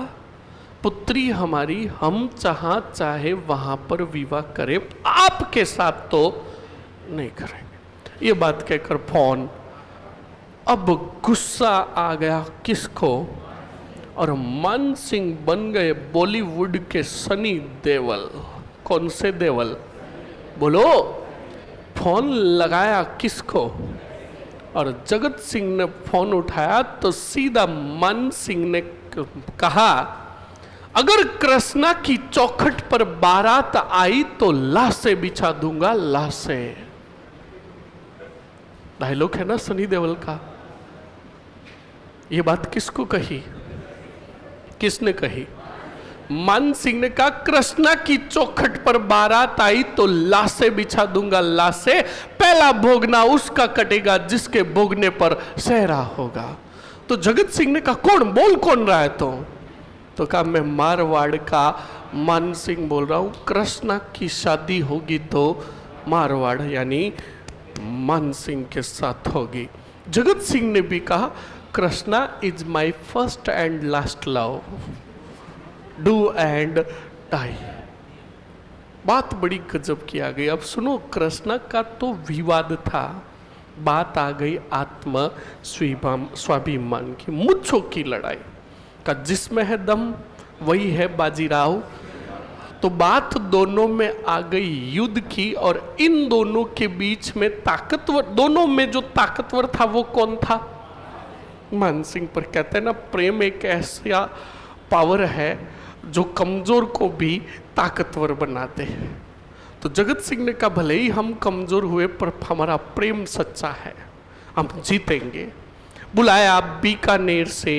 पुत्री हमारी, हम चाहे वहां पर विवाह करें, आपके साथ तो नहीं करेंगे। ये बात कहकर फोन, अब गुस्सा आ गया किसको? और मान सिंह बन गए बॉलीवुड के सनी देओल। कौन से देओल? बोलो। फोन लगाया किसको? और जगत सिंह ने फोन उठाया तो सीधा मान सिंह ने कहा अगर कृष्णा की चौखट पर बारात आई तो लाशें बिछा दूंगा, लाशें। डायलॉग है ना सनी देओल का। ये बात किसको कही? किसने कही? मान सिंह ने कहा कृष्णा की चौखट पर बारात आई तो लाशें बिछा दूंगा, लाशें। पहला भोगना उसका कटेगा जिसके भोगने पर सहरा होगा। तो जगत सिंह ने कहा कौन? बोल कौन रहा है तो कहा मैं मारवाड़ का मान सिंह बोल रहा हूं, कृष्णा की शादी होगी तो मारवाड़ यानी मान सिंह के साथ होगी। जगत सिंह ने भी कहा Krishna is my first and last love, do and die. बात बड़ी गजब की आ गई। अब सुनो, कृष्णा का तो विवाद था, बात आ गई आत्म स्वाभिमान की, मुच्छों की लड़ाई का। जिसमें है दम वही है बाजीराव। तो बात दोनों में आ गई युद्ध की, और इन दोनों के बीच में ताकतवर, दोनों में जो ताकतवर था वो कौन था? मान सिंह। पर कहते हैं ना प्रेम एक ऐसा पावर है जो कमजोर को भी ताकतवर बनाते हैं। तो जगत सिंह ने कहा भले ही हम कमजोर हुए पर हमारा प्रेम सच्चा है, हम जीतेंगे। बुलाया बीकानेर से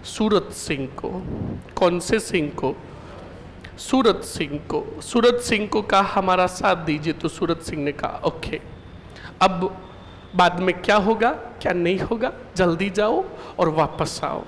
सूरत सिंह को। कौन से सिंह को? सूरत सिंह को। सूरत सिंह को कहा हमारा साथ दीजिए। तो सूरत सिंह ने कहा ओके। अब बाद में क्या होगा क्या नहीं होगा, जल्दी जाओ और वापस आओ।